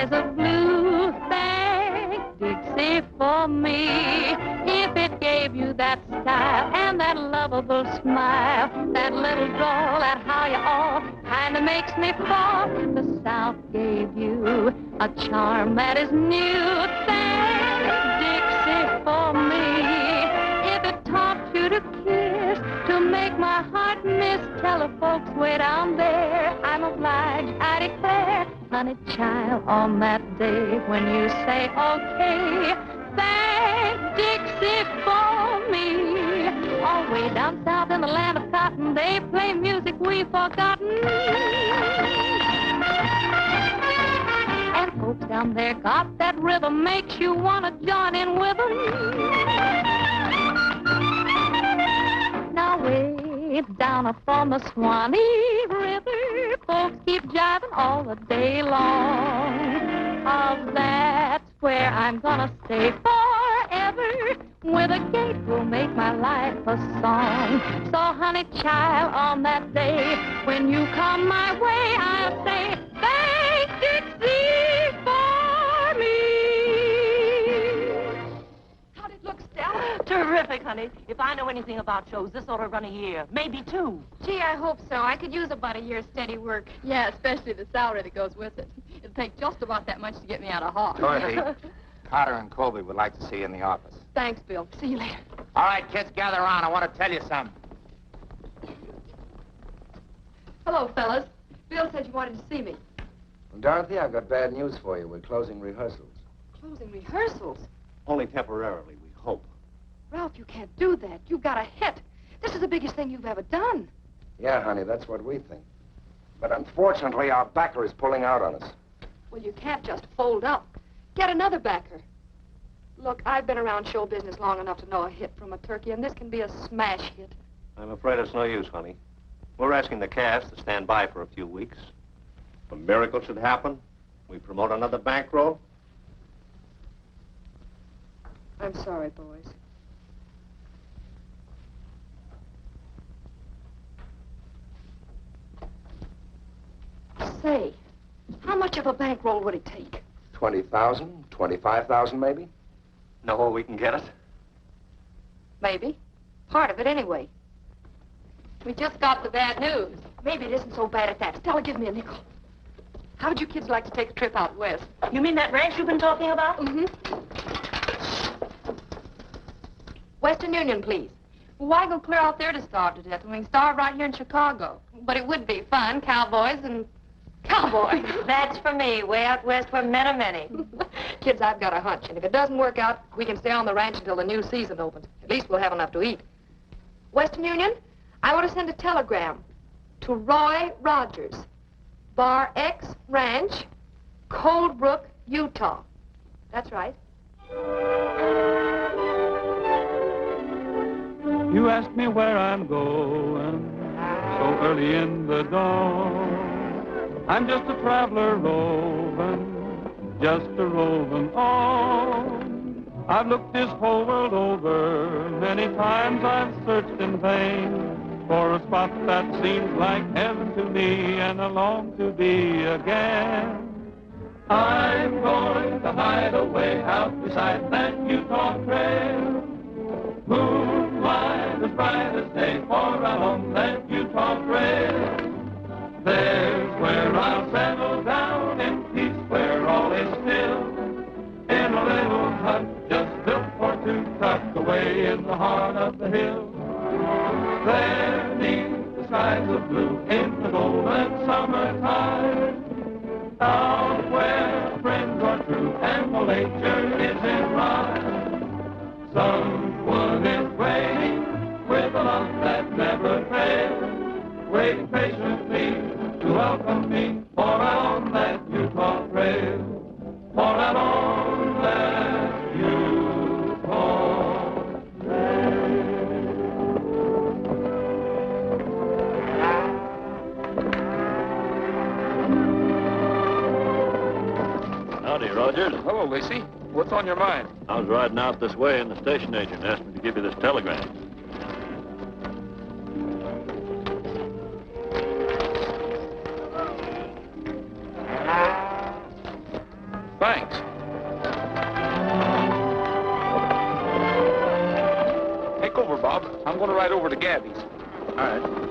skies of blue. Thank Dixie for me. If it gave you that style and that lovable smile, that little drawl, that how you all kinda makes me fall. The South gave you a charm that is new. Thank Dixie for me. If it taught you to kiss, to make my heart miss, tell the folks way down there I'm obliged, I declare. Honey child, on that day when you say okay, thank Dixie for me. All way down south in the land of cotton, they play music we've forgotten. And folks down there got that rhythm, makes you want to join in with them. Now way down upon the Swanee River, folks keep jiving all the day long. Oh, that's where I'm gonna stay forever, where the gate will make my life a song. So, honey child, on that day when you come my way, I'll say, thank Dixie for me. How'd it look, Stella? Terrific, honey. If I know anything about shows, this ought to run a year, maybe 2. Gee, I hope so. I could use about a year's steady work. Yeah, especially the salary that goes with it. It'll take just about that much to get me out of Hawk. Dorothy, Carter and Colby would like to see you in the office. Thanks, Bill. See you later. All right, kids, gather around. I want to tell you something. Hello, fellas. Bill said you wanted to see me. Well, Dorothy, I've got bad news for you. We're closing rehearsals. Closing rehearsals? Only temporarily, we hope. Ralph, you can't do that. You've got a hit. This is the biggest thing you've ever done. Yeah, honey, that's what we think. But unfortunately, our backer is pulling out on us. Well, you can't just fold up. Get another backer. Look, I've been around show business long enough to know a hit from a turkey, and this can be a smash hit. I'm afraid it's no use, honey. We're asking the cast to stand by for a few weeks. If a miracle should happen, we promote another bankroll. I'm sorry, boys. Say, how much of a bankroll would it take? 20,000, 25,000 maybe? Know where we can get it? Maybe. Part of it, anyway. We just got the bad news. Maybe it isn't so bad at that. Stella, give me a nickel. How would you kids like to take a trip out west? You mean that ranch you've been talking about? Mm-hmm. Western Union, please. Why go clear out there to starve to death when we can starve right here in Chicago? But it would be fun, cowboys and cowboys. That's for me, way out west where men are many. Kids, I've got a hunch, and if it doesn't work out, we can stay on the ranch until the new season opens. At least we'll have enough to eat. Western Union, I want to send a telegram to Roy Rogers, Bar X Ranch, Coldbrook, Utah. That's right. You ask me where I'm going so early in the dawn. I'm just a traveler roving, just a roving on. I've looked this whole world over, many times I've searched in vain for a spot that seems like heaven to me, and I long to be again. I'm going to hide away out beside that Utah trail. Moonlight as bright as day, for along that Utah trail. There's where I'll settle down in peace, where all is still, in a little hut just built for two, tucked away in the heart of the hills. There neath the skies of blue, in the golden summertime, out where friends are true and the nature is in rhyme. Someone is waiting with a love that never fails, waiting patiently to welcome me for out on that Utah trail, for out on that Utah trail. Howdy, Rogers. Hello, Lacey. What's on your mind? I was riding out this way and the station agent asked me to give you this telegram. Thanks. Take over, Bob. I'm going to ride over to Gabby's. All right.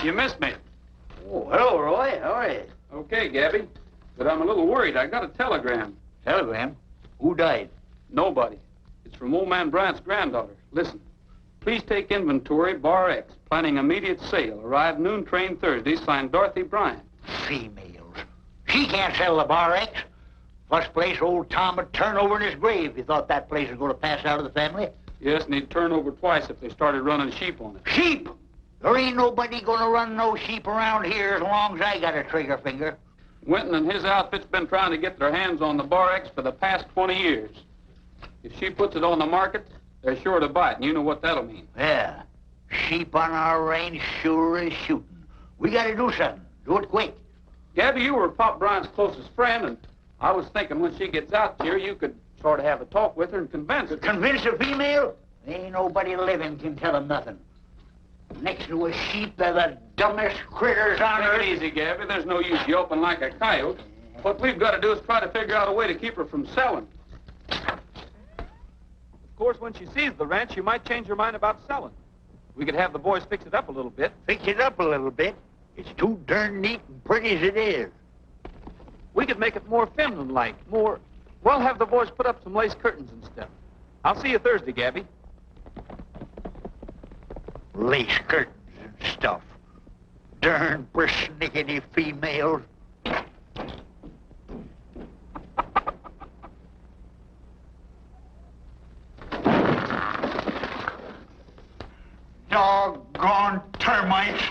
You missed me. Oh, hello, Roy. How are you? Okay, Gabby. But I'm a little worried. I got a telegram. Telegram? Who died? Nobody. It's from old man Bryant's granddaughter. Listen. Please take inventory, bar X. Planning immediate sale. Arrive noon train Thursday. Signed Dorothy Bryant. Females. She can't sell the bar X. First place old Tom would turn over in his grave if he thought that place was going to pass out of the family. Yes, and he'd turn over twice if they started running sheep on it. Sheep? There ain't nobody going to run no sheep around here as long as I got a trigger finger. Winton and his outfit's been trying to get their hands on the bar X for the past 20 years. If she puts it on the market, they're sure to buy it, and you know what that'll mean. Yeah. Sheep on our range sure is shooting. We got to do something. Do it quick. Gabby, you were Pop Bryant's closest friend, and I was thinking when she gets out here, you could sort of have a talk with her and convince her. Convince a female? Ain't nobody living can tell him nothing. Next to a sheep, they're the dumbest critters on earth. Take it easy, Gabby. There's no use yelping like a coyote. What we've got to do is try to figure out a way to keep her from selling. Of course, when she sees the ranch, she might change her mind about selling. We could have the boys fix it up a little bit. Fix it up a little bit? It's too darn neat and pretty as it is. We could make it more feminine-like, more... Well, have the boys put up some lace curtains and stuff. I'll see you Thursday, Gabby. Lace curtains and stuff. Darn persnickety females. Doggone termites.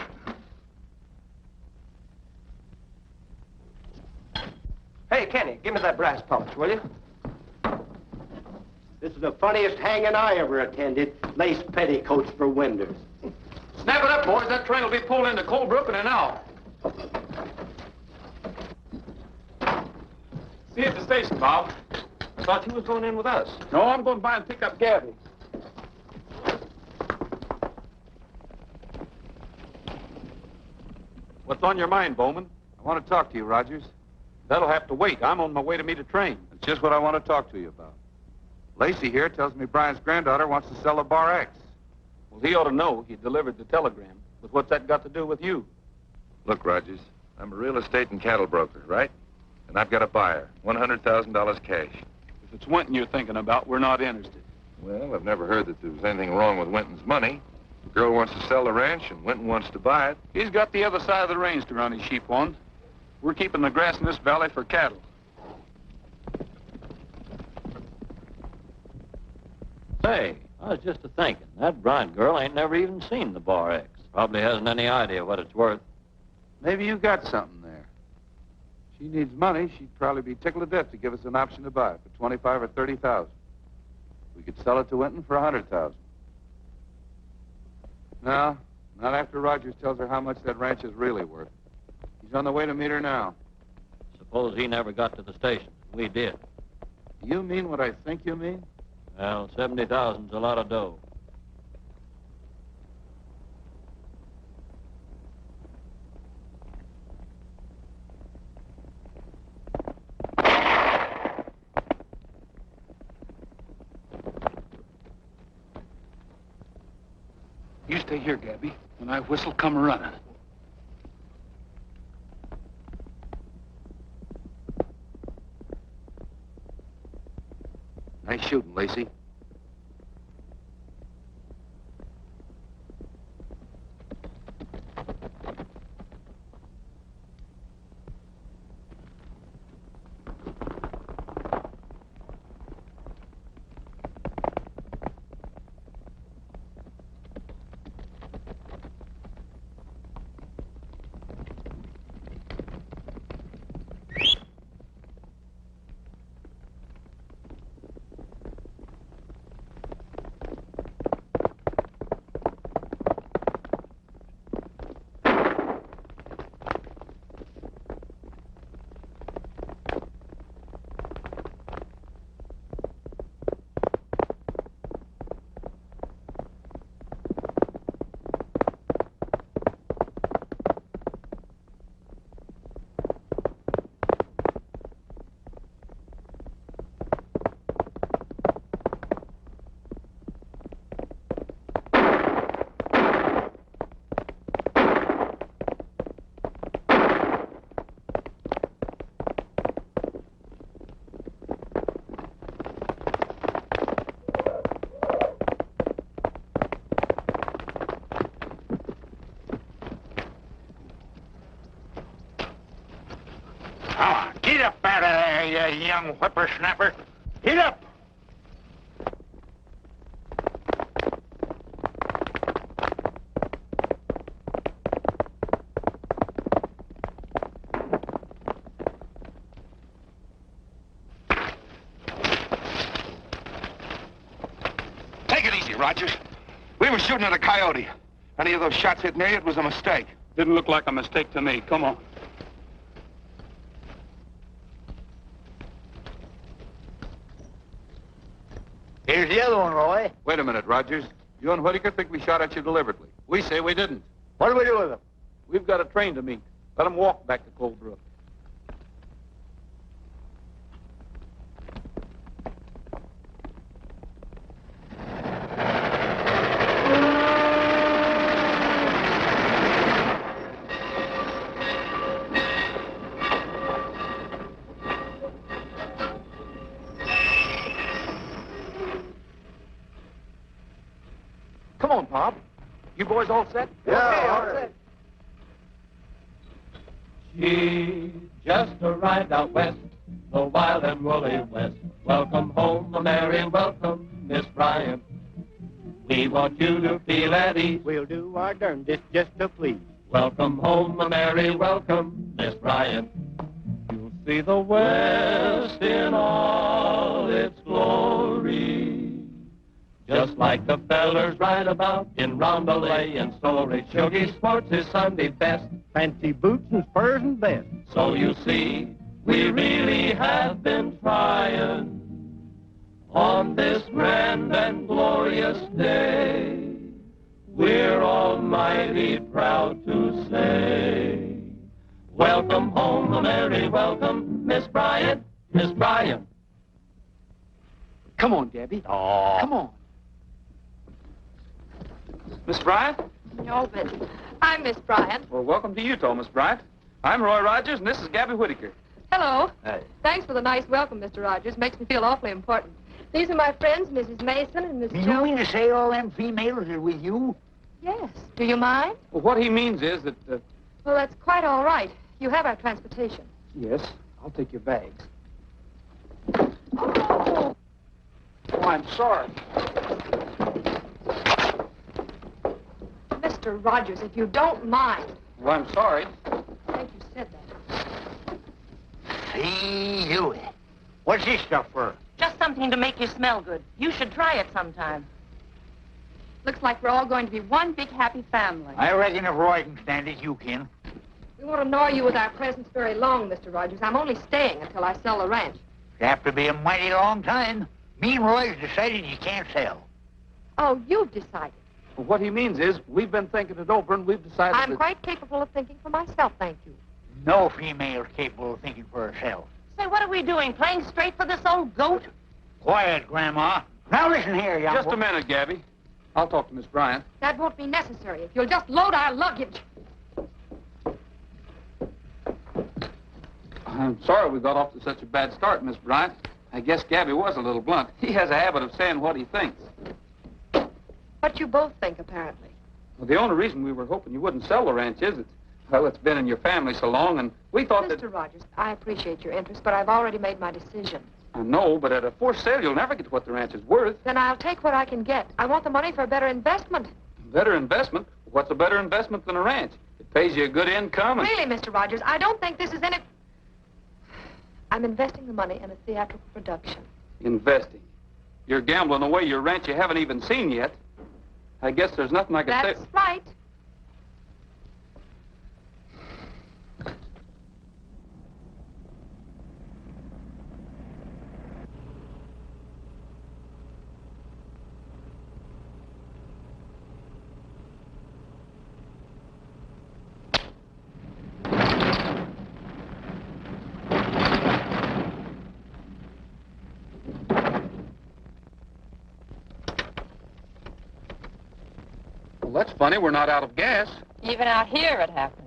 Hey, Kenny, give me that brass polish, will you? This is the funniest hanging I ever attended. Lace petticoats for windows. Snap it up, boys. That train will be pulled into Colebrook in an hour. See you at the station, Bob. I thought you was going in with us. No, I'm going by and pick up Gabby. What's on your mind, Bowman? I want to talk to you, Rogers. That'll have to wait. I'm on my way to meet a train. That's just what I want to talk to you about. Lacey here tells me Brian's granddaughter wants to sell a bar X. Well, he ought to know. He delivered the telegram. But what's that got to do with you? Look, Rogers, I'm a real estate and cattle broker, right? And I've got a buyer, $100,000 cash. If it's Winton you're thinking about, we're not interested. Well, I've never heard that there was anything wrong with Winton's money. The girl wants to sell the ranch, and Winton wants to buy it. He's got the other side of the range to run his sheep on. We're keeping the grass in this valley for cattle. Say, I was just a-thinking. That Bryant girl ain't never even seen the bar X. Probably hasn't any idea what it's worth. Maybe you got something there. She needs money. She'd probably be tickled to death to give us an option to buy it for $25,000 or $30,000. We could sell it to Winton for $100,000. No, not after Rogers tells her how much that ranch is really worth. He's on the way to meet her now. Suppose he never got to the station. We did. You mean what I think you mean? Well, 70,000's a lot of dough. You stay here, Gabby. When I whistle, come running. Nice shooting, Lacey. young whippersnapper. Get up! Take it easy, Rogers. We were shooting at a coyote. Any of those shots hit near you, it was a mistake. Didn't look like a mistake to me. Come on. Here's the other one, Roy. Wait a minute, Rogers. You and Whitaker think we shot at you deliberately. We say we didn't. What do we do with them? We've got a train to meet. Let them walk back to Cold Brook. Come on, Pop. You boys all set? Yeah, all set. She just arrived out west, the wild and woolly west. Welcome home, a merry welcome, Miss Bryant. We want you to feel at ease. We'll do our darndest just to please. Welcome home, a merry welcome, Miss Bryant. You'll see the West in all its glory. Just like the fellers write about in Rondelay and Story. Shuggy sports is Sunday best. Fancy boots and spurs and best. So you see, we really have been trying on this grand and glorious day. We're almighty proud to say, welcome home, a merry welcome, Miss Bryant, Miss Bryant. Come on, Gabby. Oh. Come on. Miss Bryant? No, but I'm Miss Bryant. Well, welcome to Utah, Miss Bryant. I'm Roy Rogers, and this is Gabby Whitaker. Hello. Hey. Thanks for the nice welcome, Mr. Rogers. Makes me feel awfully important. These are my friends, Mrs. Mason and Miss You Jones. mean to say all them females are with you? Yes. Do you mind? Well, what he means is that, Well, that's quite all right. You have our transportation. yes, I'll take your bags. Oh, Oh, I'm sorry. Mr. Rogers, if you don't mind. Well, I'm sorry. I think you said that. See you. What's this stuff for? Just something to make you smell good. You should try it sometime. Looks like we're all going to be one big happy family. I reckon if Roy can stand it, you can. We won't annoy you with our presence very long, Mr. Rogers. I'm only staying until I sell the ranch. It'll have to be a mighty long time. Me and Roy's decided you can't sell. Oh, you've decided. Well, what he means is we've been thinking it over, and we've decided I'm that... quite capable of thinking for myself, thank you. No female's capable of thinking for herself. Say, what are we doing? Playing straight for this old goat? Quiet, Grandma. Now listen here, young Just a woman. minute, Gabby. I'll talk to Miss Bryant. That won't be necessary if you'll just load our luggage. I'm sorry we got off to such a bad start, Miss Bryant. I guess Gabby was a little blunt. He has a habit of saying what he thinks. What you both think, apparently. Well, the only reason we were hoping you wouldn't sell the ranch is well, it's been in your family so long, and we thought that... Mr. Rogers, I appreciate your interest, but I've already made my decision. I know, but at a forced sale, you'll never get what the ranch is worth. Then I'll take what I can get. I want the money for a better investment. Better investment? What's a better investment than a ranch? It pays you a good income and... Really, Mr. Rogers, I don't think this is any... I'm investing the money in a theatrical production. Investing. You're gambling away your ranch you haven't even seen yet. I guess there's nothing I can say... That's right. Well, that's funny. We're not out of gas. Even out here it happens.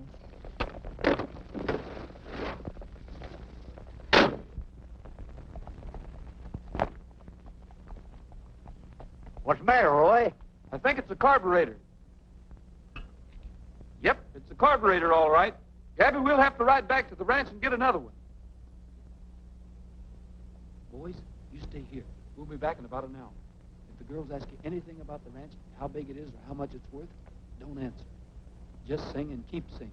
What's the matter, Roy? I think it's a carburetor. Yep, it's a carburetor, all right. Gabby, we'll have to ride back to the ranch and get another one. You stay here. We'll be back in about an hour. If the girls ask you anything about the ranch, how big it is or how much it's worth, don't answer. Just sing and keep singing.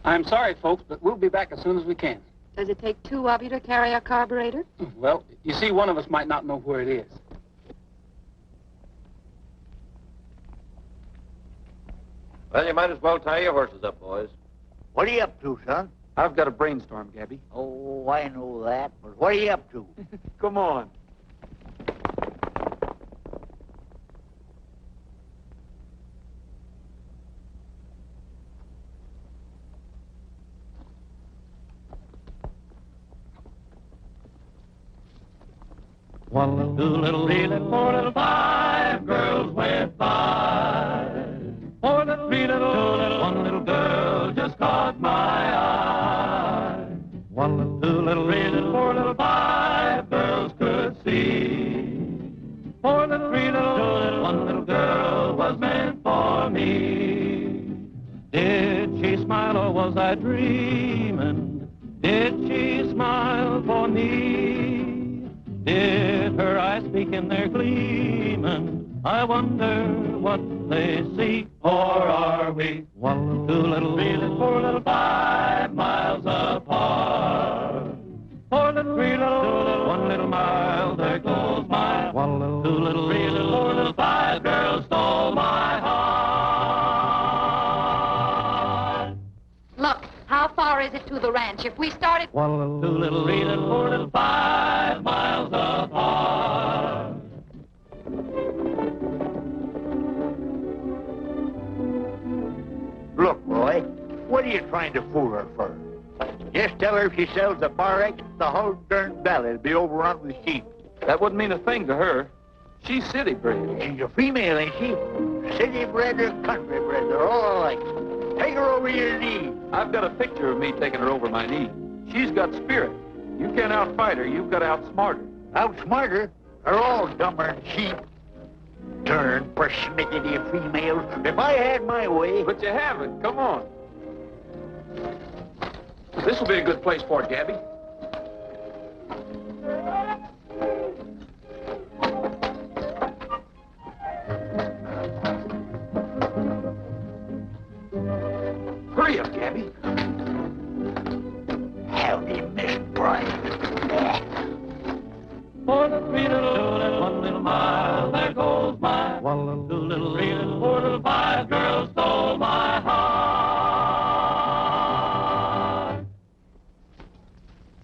I'm sorry, folks, but we'll be back as soon as we can. Does it take two of you to carry a carburetor? Well, you see, one of us might not know where it is. Well, you might as well tie your horses up, boys. What are you up to, son? I've got a brainstorm, Gabby. Oh, I know that, but what are you up to? Come on. One little, two little, three little, four little, five girls went by. Four little, three little, two little, one little girl just caught my eye. One little, two little, three little, four little, five girls could see. Four little, three little, two little, one little girl was meant for me. Did she smile or was I dreaming? Did she smile for me? Did her eyes speak in their gleaming? I wonder what they see. Or are we one little, two little, three little, four little, 5 miles apart? Four little, three little, two little, one little mile, there goes my one little, two little, three little, four little, 5 girls stole my heart. Look, how far is it to the ranch? If we started... One little, two little, three little, four little, 5 miles apart. Look, Roy, what are you trying to fool her for? Just tell her if she sells the bar X, the whole darn valley will be overrun with sheep. That wouldn't mean a thing to her. She's city bred. She's a female, ain't she? City bred or country bred, they're all alike. Take her over your knee. I've got a picture of me taking her over my knee. She's got spirit. You can't outfight her. You've got to outsmart her. Outsmart her? They're all dumber than sheep. Darn persnickety females. If I had my way... But you haven't. Come on. This will be a good place for it, Gabby. Hurry up, Gabby. Howdy, Miss Bryant. Four little, three little, two little, one little mile, there goes my one little, two little, three little, four little, 5 girls stole my heart.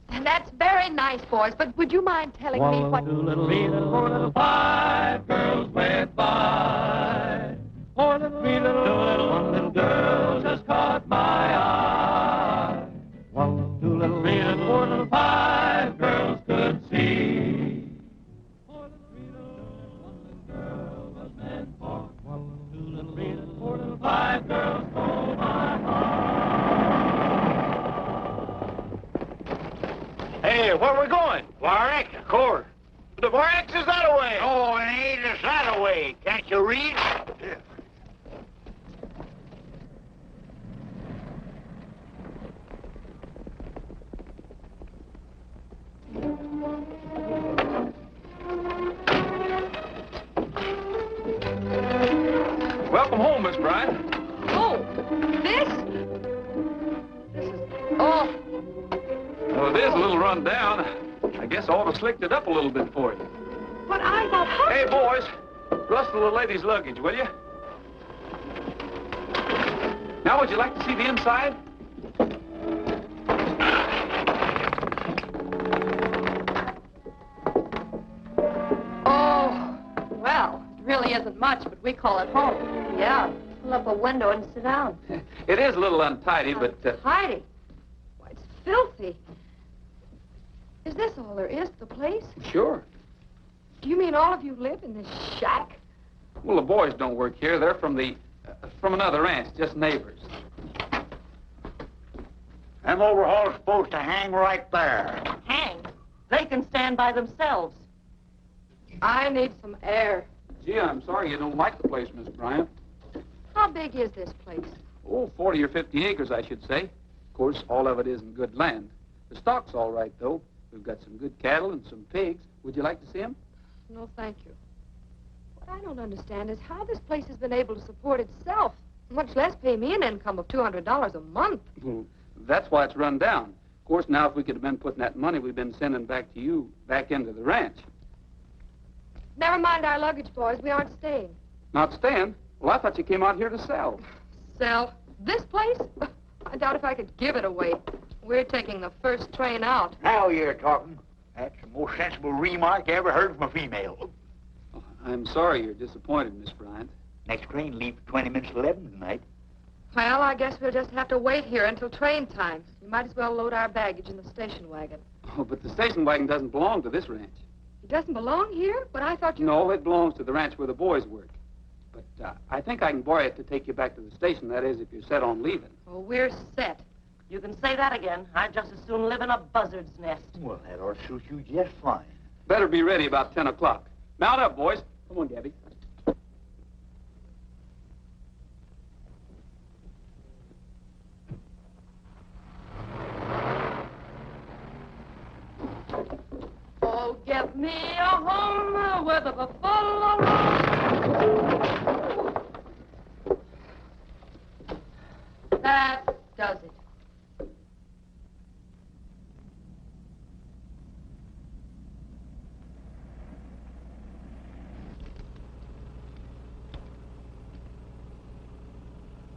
And that's very nice, boys, but would you mind telling me what... Two little, three little, four little, 5 girls went by. Four little, three little, two little, one little girl just caught my eye. One little, two little, three little, four little, 5 girls could see. Four little, three little, one little girl was meant for. One little, two little, three little, four little, 5 girls stole my heart. Hey, where we going? Bar X, of course. The Bar X is that away. Oh, it ain't it's that away. Can't you read? Yeah. Welcome home, Miss Bryant. Oh, this? This is... Oh, Well, it is a little run down. I guess I ought to slicked it up a little bit for you. but I got... Hey, boys, rustle the lady's luggage, will you? Now, would you like to see the inside? Oh, well, it really isn't much, but we call it home. Yeah, pull up a window and sit down. It is a little untidy, but... Tidy. Why, it's filthy. Is this all there is to the place? Sure. Do you mean all of you live in this shack? Well, the boys don't work here. They're from another ranch, just neighbors. Them overhauls supposed to hang right there. Hang. They can stand by themselves. I need some air. Gee, I'm sorry you don't like the place, Miss Bryant. How big is this place? Oh, 40 or 50 acres, I should say. Of course, all of it isn't good land. The stock's all right, though. We've got some good cattle and some pigs. Would you like to see them? No, thank you. What I don't understand is how this place has been able to support itself, much less pay me an income of $200 a month. Well, that's why it's run down. Of course, now if we could have been putting that money we've been sending back to you back into the ranch. Never mind our luggage, boys. We aren't staying. Not staying? Well, I thought you came out here to sell. Sell? This place? I doubt if I could give it away. We're taking the first train out. Now you're talking. That's the most sensible remark I ever heard from a female. Oh, I'm sorry you're disappointed, Miss Bryant. Next train leaves 20 minutes to 11 tonight. Well, I guess we'll just have to wait here until train time. You might as well load our baggage in the station wagon. Oh, but the station wagon doesn't belong to this ranch. It doesn't belong here? But I thought you... No, it belongs to the ranch where the boys work. But I think I can borrow it to take you back to the station. That is, if you're set on leaving. Oh, we're set. You can say that again. I'd just as soon live in a buzzard's nest. Well, that ought to suit you just fine. Better be ready about 10 o'clock. Mount up, boys. Come on, Gabby. Oh, get me a home with a buffalo roll. That does it.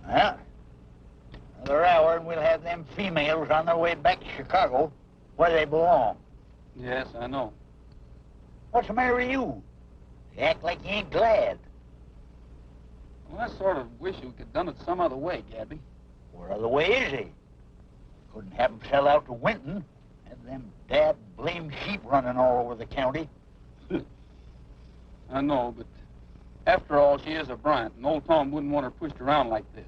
Well, another hour and we'll have them females on their way back to Chicago, where they belong. Yes, I know. What's the matter with you? You act like you ain't glad. Well, I sort of wish we could done it some other way, Gabby. What other way is he? Couldn't have them sell out to Winton. Have them dad blame sheep running all over the county. I know, but after all, she is a Bryant, and old Tom wouldn't want her pushed around like this.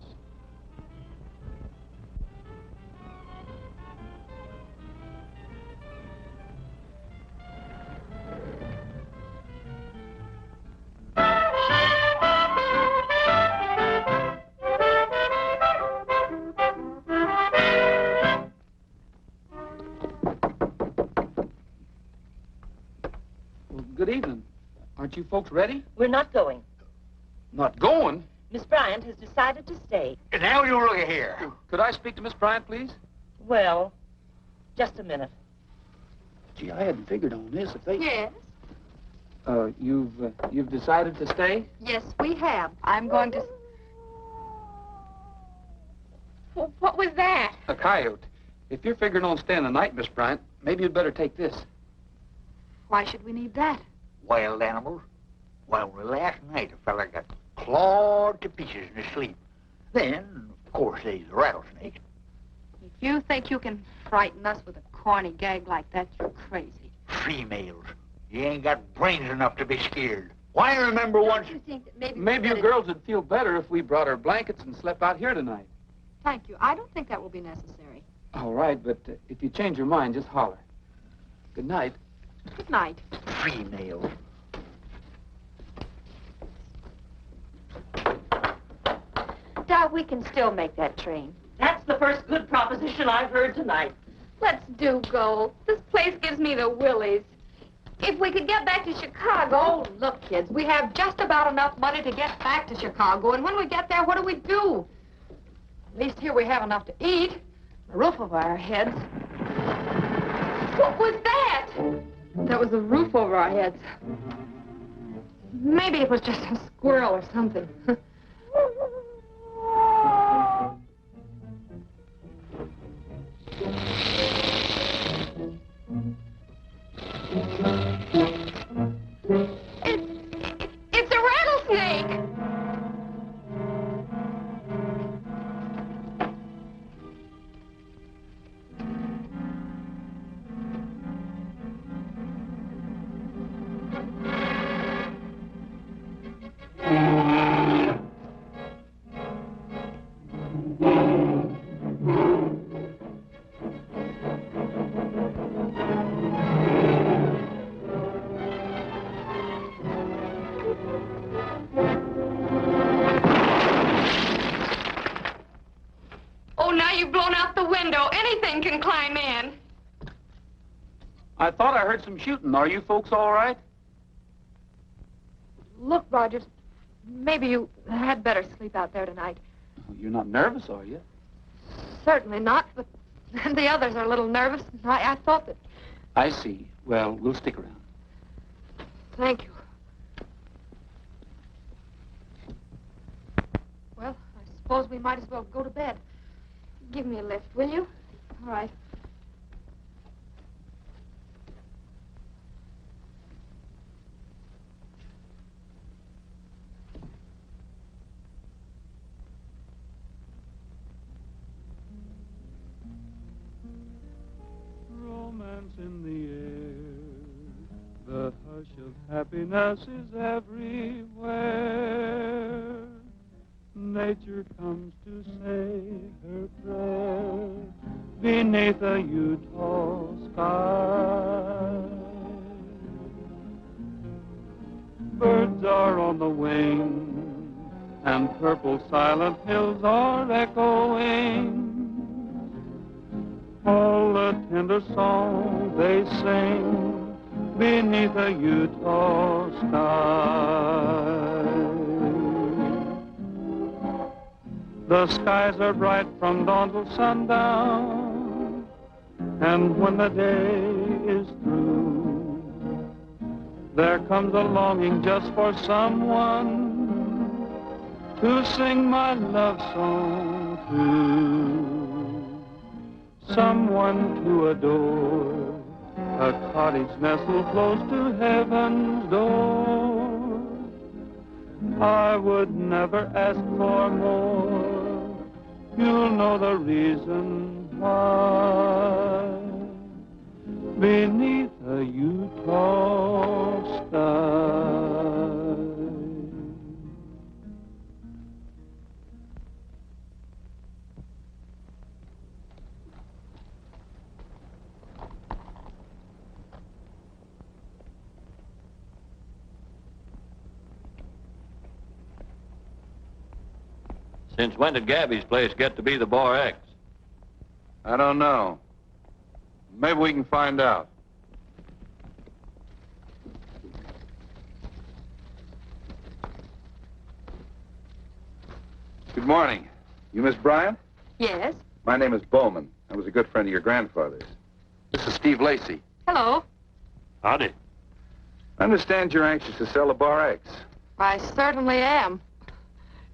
Well, good evening. Aren't you folks ready? We're not going. Not going? Miss Bryant has decided to stay. Now you look here. Could I speak to Miss Bryant, please? Well, just a minute. Gee, I hadn't figured on this. If they... Yes? You've decided to stay? Yes, we have. I'm going to... Well, what was that? A coyote. If you're figuring on staying the night, Miss Bryant, maybe you'd better take this. Why should we need that? Wild animals. Why, only last night a fella got clawed to pieces in his sleep. Then, of course, there's the rattlesnake. If you think you can frighten us with a corny gag like that, you're crazy. Females. You ain't got brains enough to be scared. Why, I remember once... Don't you think that Maybe you girls would feel better if we brought our blankets and slept out here tonight. Thank you. I don't think that will be necessary. All right, but if you change your mind, just holler. Good night. Good night. Females. Doubt we can still make that train. That's the first good proposition I've heard tonight. Let's do go. This place gives me the willies. If we could get back to Chicago... Oh, look, kids, we have just about enough money to get back to Chicago. And when we get there, what do we do? At least here we have enough to eat. A roof over our heads. What was that? That was the roof over our heads. Maybe it was just a squirrel or something. It's a rattlesnake! I thought I heard some shooting. Are you folks all right? Look, Rogers, maybe you had better sleep out there tonight. You're not nervous, are you? Certainly not, but the others are a little nervous. I thought that... I see. Well, we'll stick around. Thank you. Well, I suppose we might as well go to bed. Give me a lift, will you? All right. Romance in the air, the hush of happiness is everywhere. Nature comes to say her prayer beneath a Utah sky. Birds are on the wing, and purple silent hills are echoing. All the tender songs they sing beneath a Utah sky. The skies are bright from dawn till sundown, and when the day is through, there comes a longing just for someone to sing my love song to. Someone to adore, a cottage nestled close to heaven's door. I would never ask for more, you'll know the reason why. Beneath a Utah sky. Since when did Gabby's place get to be the Bar X? I don't know. Maybe we can find out. Good morning. You Miss Bryant? Yes? My name is Bowman. I was a good friend of your grandfather's. This is Steve Lacey. Hello. Howdy. I understand you're anxious to sell the Bar X. I certainly am.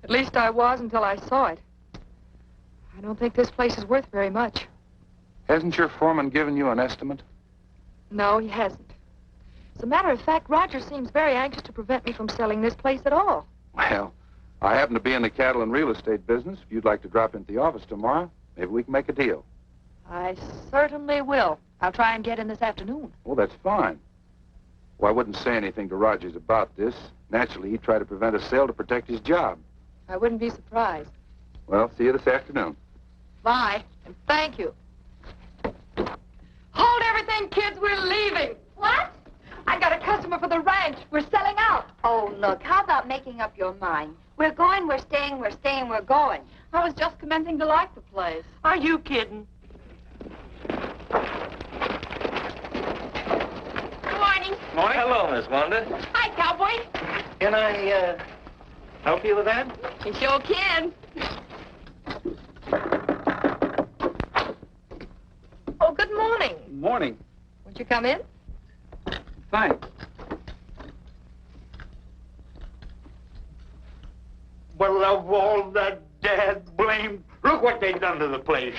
At least I was until I saw it. I don't think this place is worth very much. Hasn't your foreman given you an estimate? No, he hasn't. As a matter of fact, Roger seems very anxious to prevent me from selling this place at all. Well, I happen to be in the cattle and real estate business. If you'd like to drop into the office tomorrow, maybe we can make a deal. I certainly will. I'll try and get in this afternoon. Oh, that's fine. Well, I wouldn't say anything to Rogers about this. Naturally, he'd try to prevent a sale to protect his job. I wouldn't be surprised. Well, see you this afternoon. Bye, and thank you. Hold everything, kids. We're leaving. What? I got a customer for the ranch. We're selling out. Oh, look, how about making up your mind? We're going, we're staying, we're staying, we're going. I was just commencing to like the place. Are you kidding? Good morning. Morning. Hello, Miss Wanda. Hi, cowboy. Can I, help you with that? You sure can. Oh, good morning. Morning. Won't you come in? Thanks. Well, of all the dad blame, look what they've done to the place.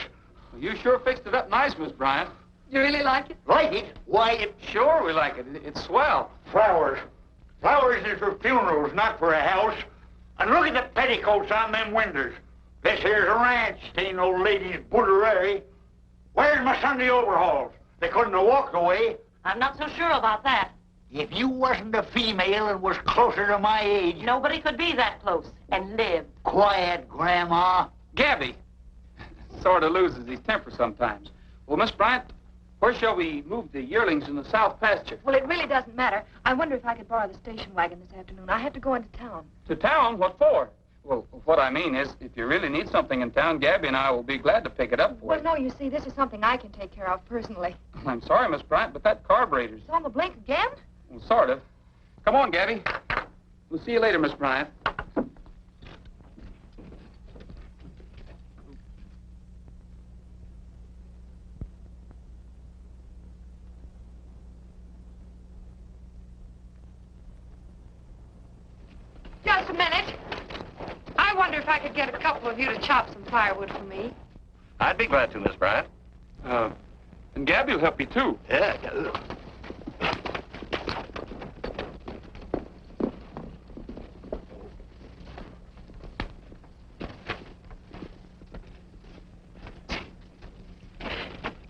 You sure fixed it up nice, Miss Bryant. You really like it? Like it? Why, it... Sure we like it. It's swell. Flowers. Flowers is for funerals, not for a house. And look at the petticoats on them windows. This here's a ranch, ain't no lady's boudoir. Where's my Sunday overalls? They couldn't have walked away. I'm not so sure about that. If you wasn't a female and was closer to my age... Nobody could be that close and live. Quiet, Grandma. Gabby sort of loses his temper sometimes. Well, Miss Bryant, where shall we move the yearlings in the south pasture? Well, it really doesn't matter. I wonder if I could borrow the station wagon this afternoon. I have to go into town. To town? What for? Well, what I mean is, if you really need something in town, Gabby and I will be glad to pick it up for Well, you. no, you see, this is something I can take care of personally. I'm sorry, Miss Bryant, but that carburetor's... It's on the blink again? Well, sort of. Come on, Gabby. We'll see you later, Miss Bryant. Just a minute. I wonder if I could get a couple of you to chop some firewood for me. I'd be glad to, Miss Bryant. And Gabby will help you, too. Yeah.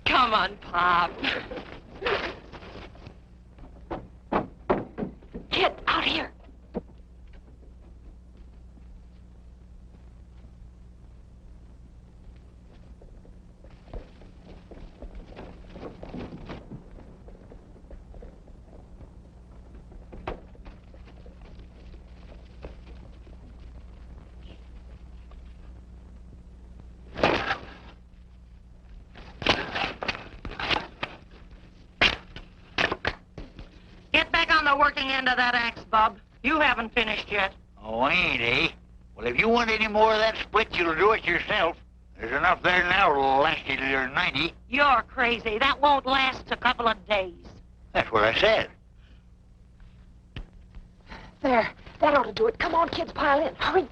Come on, Pop. Get out here. Get back on the working end of that axe, Bub. You haven't finished yet. Oh, ain't, eh? Well, if you want any more of that split, you'll do it yourself. There's enough there now to last you till you're 90. You're crazy. That won't last a couple of days. That's what I said. There. That ought to do it. Come on, kids, pile in. Hurry.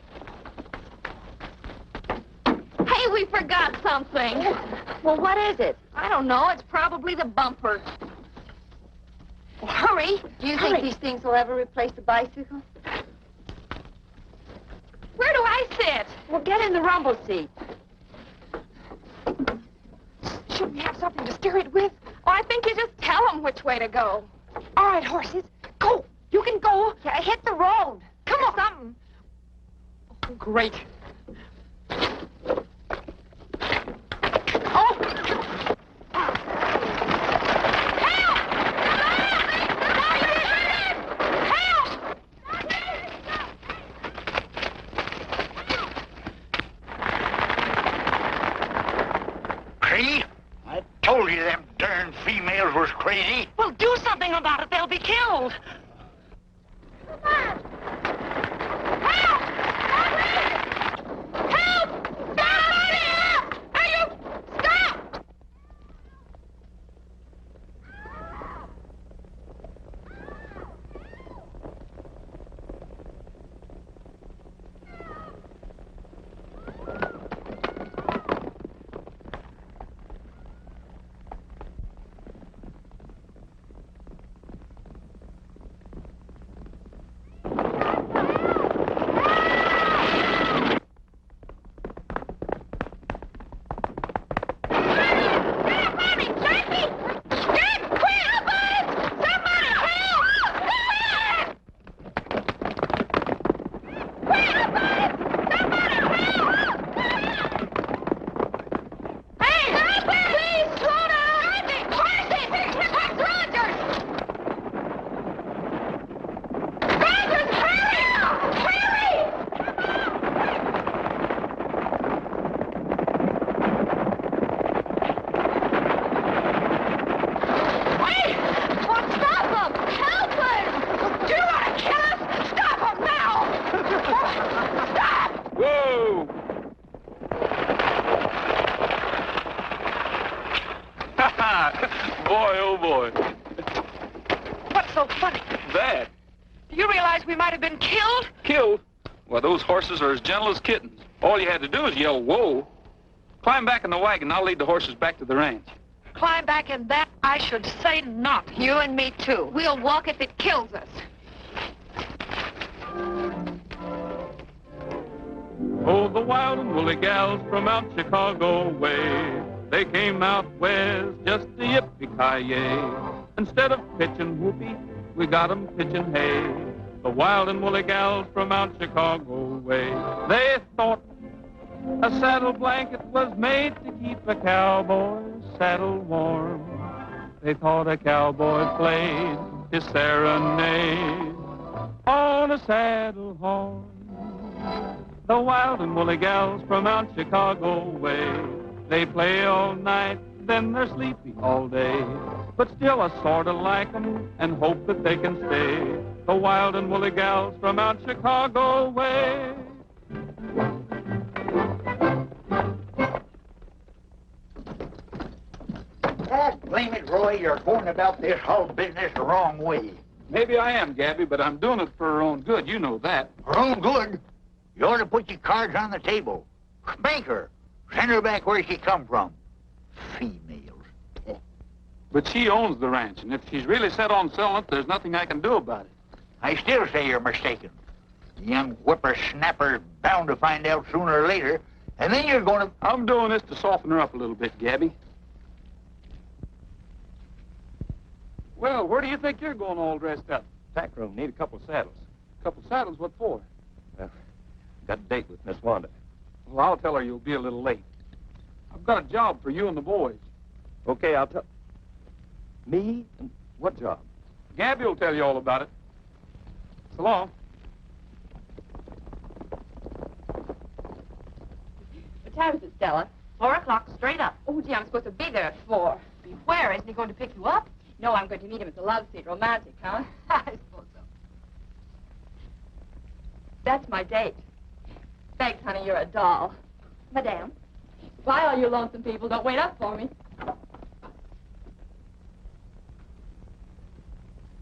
Hey, we forgot something. Well, what is it? I don't know. It's probably the bumper. Well, hurry. Do you Hurry. think these things will ever replace the bicycle? Where do I sit? Well, get in the rumble seat. Should we have something to steer it with? Oh, I think you just tell them which way to go. All right, horses. Go. You can go. Yeah, hit the road. Come on. Something. Oh, great. Oh! Crazy? I told you them darn females was crazy. Well, do something about it. They'll be killed. Boy, oh boy. What's so funny? That. Do you realize we might have been killed? Killed? Well, those horses are as gentle as kittens. All you had to do is yell, whoa. Climb back in the wagon. I'll lead the horses back to the ranch. Climb back in that? I should say not. You and me, too. We'll walk if it kills us. Oh, the wild and woolly gals from out Chicago way. They came out west just to yippee-ki-yay. Instead of pitching whoopee, we got 'em pitching hay. The wild and woolly gals from out Chicago way. They thought a saddle blanket was made to keep a cowboy's saddle warm. They thought a cowboy played his serenade on a saddle horn. The wild and woolly gals from out Chicago way. They play all night, then they're sleepy all day. But still I sort of like 'em and hope that they can stay. The wild and woolly gals from out Chicago way. God blame it, Roy, you're going about this whole business the wrong way. Maybe I am, Gabby, but I'm doing it for her own good. You know that. Her own good? You ought to put your cards on the table. Spank her. Send her back where she come from. Females. But she owns the ranch, and if she's really set on selling it, there's nothing I can do about it. I still say you're mistaken. The young whippersnapper's bound to find out sooner or later, and then you're going to... I'm doing this to soften her up a little bit, Gabby. Well, where do you think you're going all dressed up? Back room, need a couple of saddles. Couple saddles, what for? Well, got a date with Miss Wanda. Well, I'll tell her you'll be a little late. I've got a job for you and the boys. Okay, I'll tell... Me? And what job? Gabby will tell you all about it. So long. What time is it, Stella? 4 o'clock straight up. Oh, gee, I'm supposed to be there at 4. Be where? Isn't he going to pick you up? No, I'm going to meet him at the love seat. Romantic, huh? I suppose so. That's my date. Thanks, honey, you're a doll. Madame. Bye, all you lonesome people. Don't wait up for me.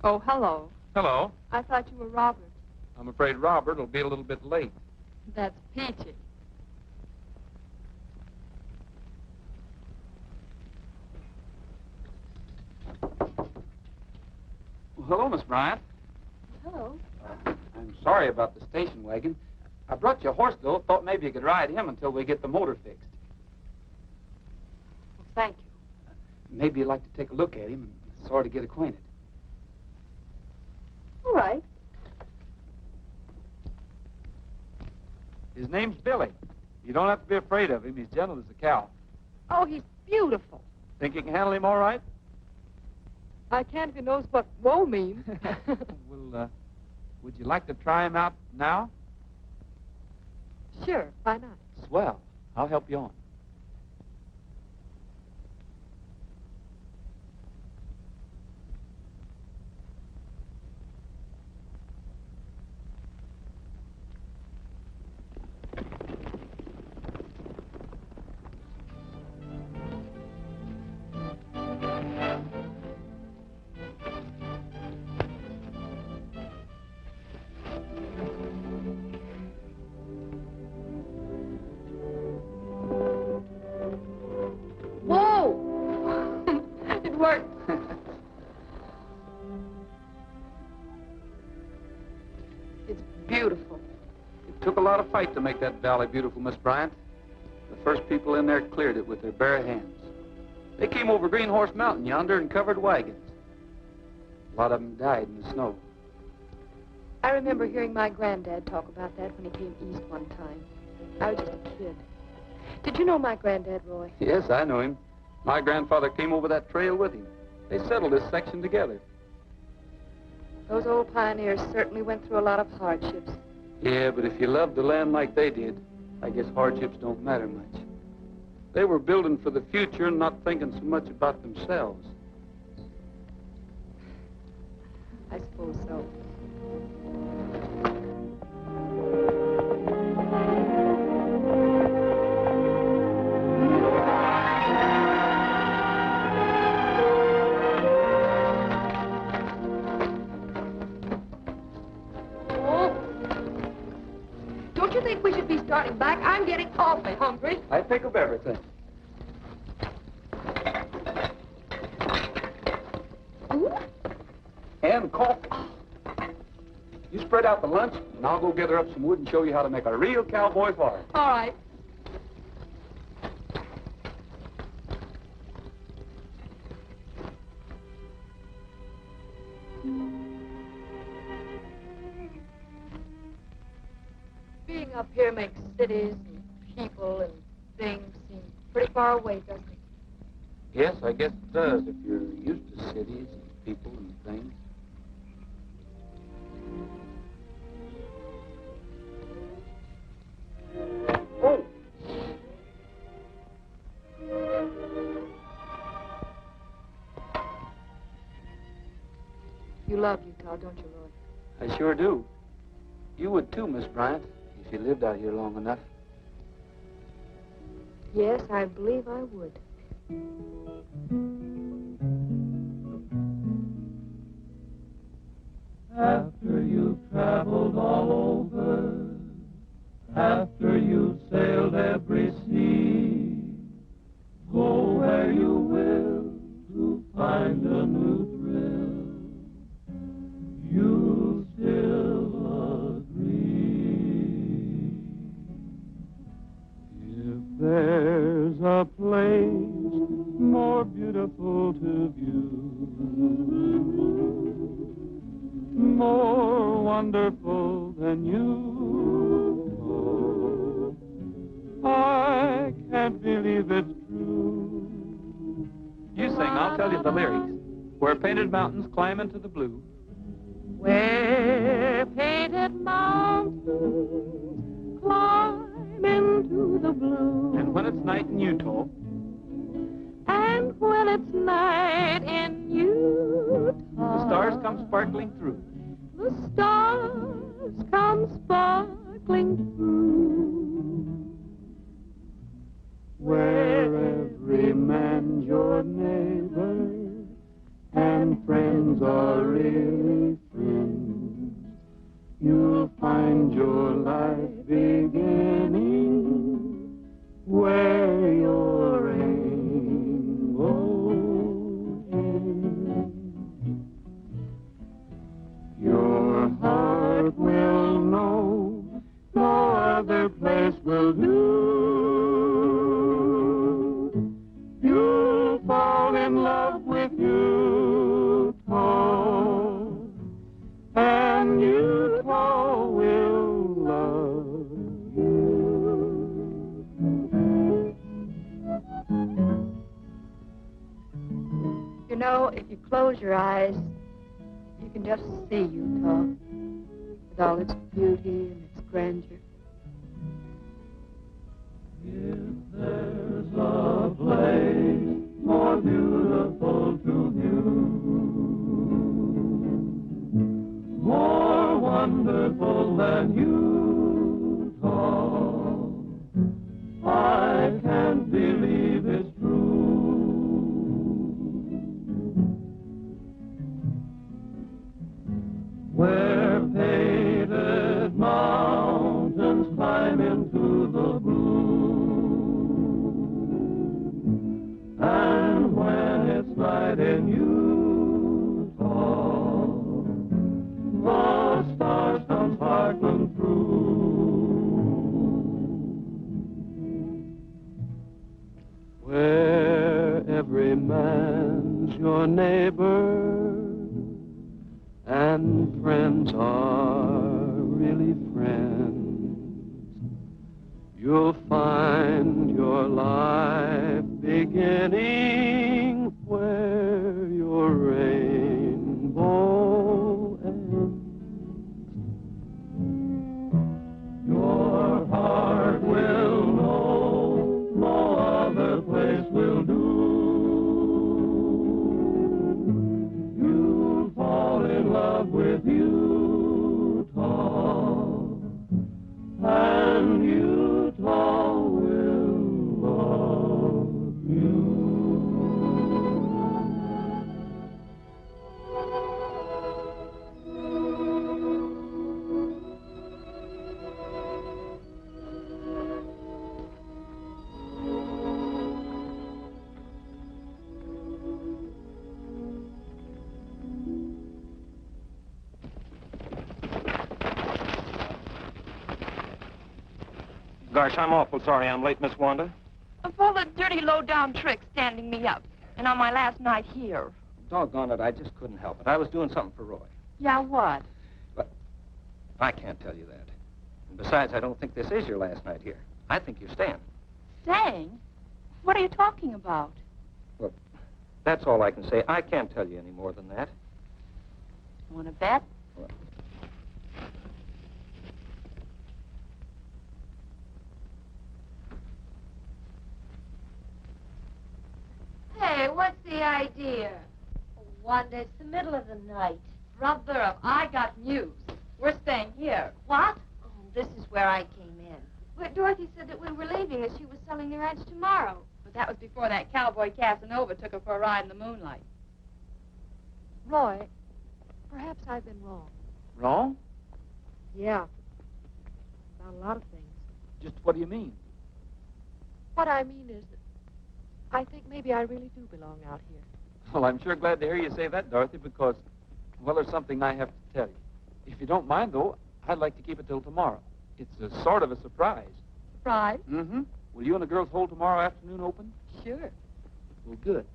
Oh, hello. Hello. I thought you were Robert. I'm afraid Robert will be a little bit late. That's peachy. Well, hello, Miss Bryant. Hello. I'm sorry about the station wagon. I brought you a horse, though. Thought maybe you could ride him until we get the motor fixed. Well, thank you. Maybe you'd like to take a look at him and sort of get acquainted. All right. His name's Billy. You don't have to be afraid of him. He's gentle as a cow. Oh, he's beautiful. Think you can handle him all right? I can't if he knows what woe means. Well, would you like to try him out now? Sure, why not? Swell. I'll help you on. To make that valley beautiful, Miss Bryant. The first people in there cleared it with their bare hands. They came over Green Horse Mountain yonder and covered wagons. A lot of them died in the snow. I remember hearing my granddad talk about that when he came east one time. I was just a kid. Did you know my granddad, Roy? Yes, I know him. My grandfather came over that trail with him. They settled this section together. Those old pioneers certainly went through a lot of hardships. Yeah, but if you love the land like they did, I guess hardships don't matter much. They were building for the future and not thinking so much about themselves. I suppose so. Starting back, I'm getting awfully hungry. I think of everything. Ooh. And coffee. You spread out the lunch, and I'll go gather up some wood and show you how to make a real cowboy fire. All right. Being up here makes cities and people and things seem pretty far away, doesn't it? Yes, I guess it does if you're used to cities and people and things. You love Utah, don't you, Roy? I sure do. You would too, Miss Bryant, if you lived out here long enough. Yes, I believe I would. After you've traveled all over, after you've sailed every sea, go where you will to find a new thrill. You still agree. If there's a place more beautiful to view, more wonderful than you, oh, I can't believe it's true. You sing, I'll tell you the lyrics. Where painted mountains climb into the blue. Where painted mountains climb into the blue. And when it's night in Utah. And when it's night in Utah. The stars come sparkling through. The stars come sparkling through. Where every man's your neighbor and friends are really friends, you'll find your life beginning where your rainbow ends. Your heart will know no other place will do. You'll fall in love with Utah, and Utah will love you. You know, if you close your eyes, you can just see Utah with all its beauty and its grandeur. If there's a place more beautiful to view, more wonderful than Utah, I can't believe it's true. Where painted mountains climb into the blue, and when it's night in Utah, the stars come sparkling through. Where every man's your neighbor and friends are really friends, you'll find your life beginning where your rainbow ends. Your heart will know no other place will do. You'll fall in love with Utah, and Utah will love you. Gosh, I'm awful sorry I'm late, Miss Wanda. Of all the dirty, low-down tricks standing me up. And on my last night here. Doggone it, I just couldn't help it. I was doing something for Roy. Yeah, what? But I can't tell you that. And besides, I don't think this is your last night here. I think you're staying. Staying? What are you talking about? Well, that's all I can say. I can't tell you any more than that. Want to bet? Well, Hey, what's the idea? Wanda, it's the middle of the night. Brother, I got news. We're staying here. What? Oh, this is where I came in. But Dorothy said that we were leaving, that she was selling the ranch tomorrow. But that was before that cowboy Casanova took her for a ride in the moonlight. Roy, perhaps I've been wrong. Wrong? Yeah. About a lot of things. Just what do you mean? What I mean is that I think maybe I really do belong out here. Well, I'm sure glad to hear you say that, Dorothy, because, well, there's something I have to tell you. If you don't mind, though, I'd like to keep it till tomorrow. It's a sort of a surprise. Surprise? Mm-hmm. Will you and the girls hold tomorrow afternoon open? Sure. Well, good.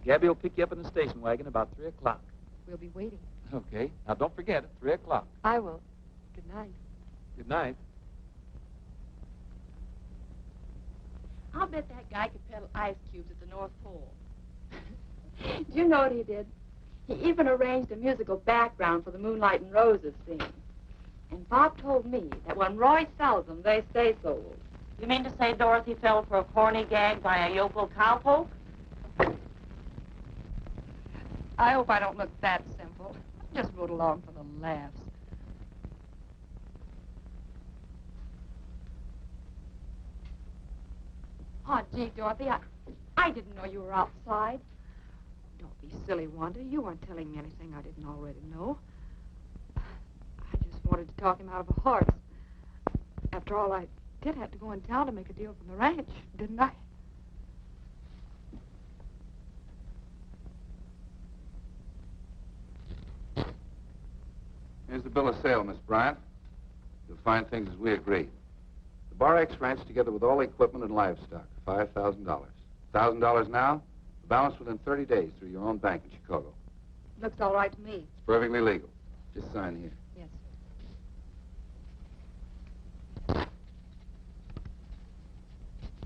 Gabby will pick you up in the station wagon about 3 o'clock. We'll be waiting. Okay. Now, don't forget it, 3 o'clock. I will. Good night. Good night. I'll bet that guy could peddle ice cubes at the North Pole. Do you know what he did? He even arranged a musical background for the Moonlight and Roses scene. And Bob told me that when Roy sells them, they stay sold. You mean to say Dorothy fell for a corny gag by a yokel cowpoke? I hope I don't look that simple. I just rode along for the laughs. Oh, gee, Dorothy, I didn't know you were outside. Don't be silly, Wanda. You weren't telling me anything I didn't already know. I just wanted to talk him out of a horse. After all, I did have to go in town to make a deal from the ranch, didn't I? Here's the bill of sale, Miss Bryant. You'll find things as we agreed. The Bar X ranch, together with all equipment and livestock, $5,000. $1,000 now, the balance within 30 days through your own bank in Chicago. Looks all right to me. It's perfectly legal. Just sign here. Yes.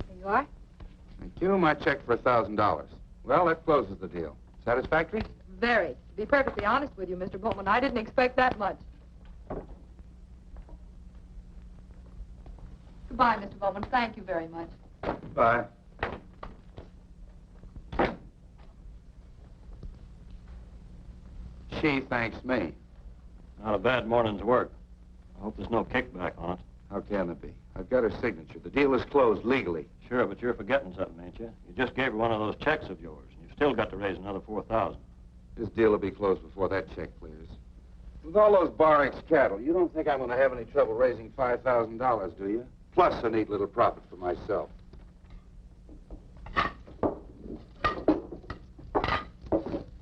There you are. Thank you. My check for $1,000. Well, that closes the deal. Satisfactory? Very. To be perfectly honest with you, Mr. Bowman, I didn't expect that much. Goodbye, Mr. Bowman. Thank you very much. Bye. She thanks me. Not a bad morning's work. I hope there's no kickback on it. How can there be? I've got her signature. The deal is closed legally. Sure, but you're forgetting something, ain't you? You just gave her one of those checks of yours, and you've still got to raise another $4,000. This deal will be closed before that check clears. With all those Bar X cattle, you don't think I'm going to have any trouble raising $5,000, do you? Plus a neat little profit for myself.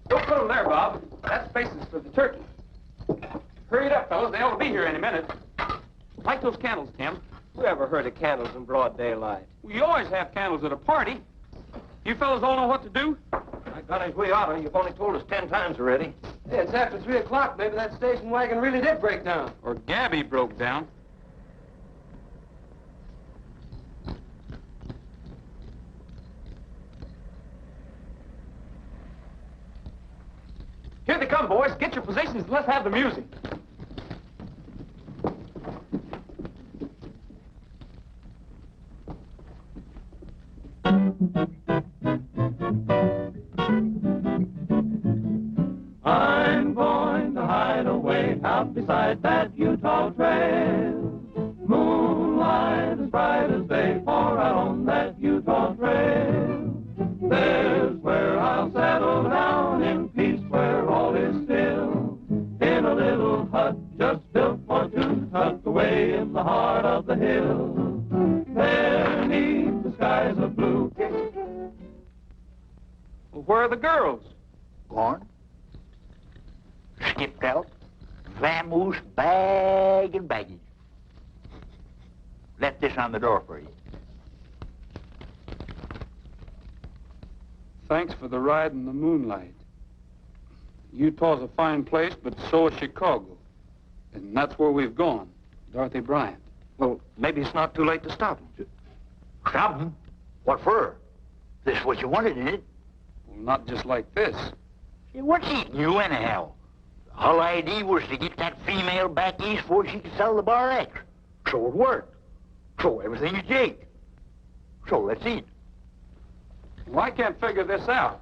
Don't put them there, Bob. That space is for the turkey. Hurry it up, fellas. They ought to be here any minute. Light those candles, Tim. Who ever heard of candles in broad daylight? We always have candles at a party. You fellas all know what to do? My goodness, we oughta. You've only told us 10 times already. Hey, it's after 3 o'clock. Maybe that station wagon really did break down. Or Gabby broke down. Here they come, boys. Get your positions and let's have the music. I'm going to hide away out beside that Utah trail. Moonlight as bright as day, for out on that Utah trail. There's where I'll settle down in peace, where all is still. In a little hut just built for two, tucked away in the heart of the hill. There 'neath the skies of blue. Well, where are the girls? Gone. Skipped out. Vamoose, bag and baggage. Left this on the door for you. Thanks for the ride in the moonlight. Utah's a fine place, but so is Chicago. And that's where we've gone. Dorothy Bryant. Well, maybe it's not too late to stop him. Stop him? What for? This what you wanted, isn't it? Well, not just like this. Hey, what's eating you anyhow? The whole idea was to get that female back east before she could sell the Bar X. So it worked. So everything is jake. So let's eat. Well, I can't figure this out.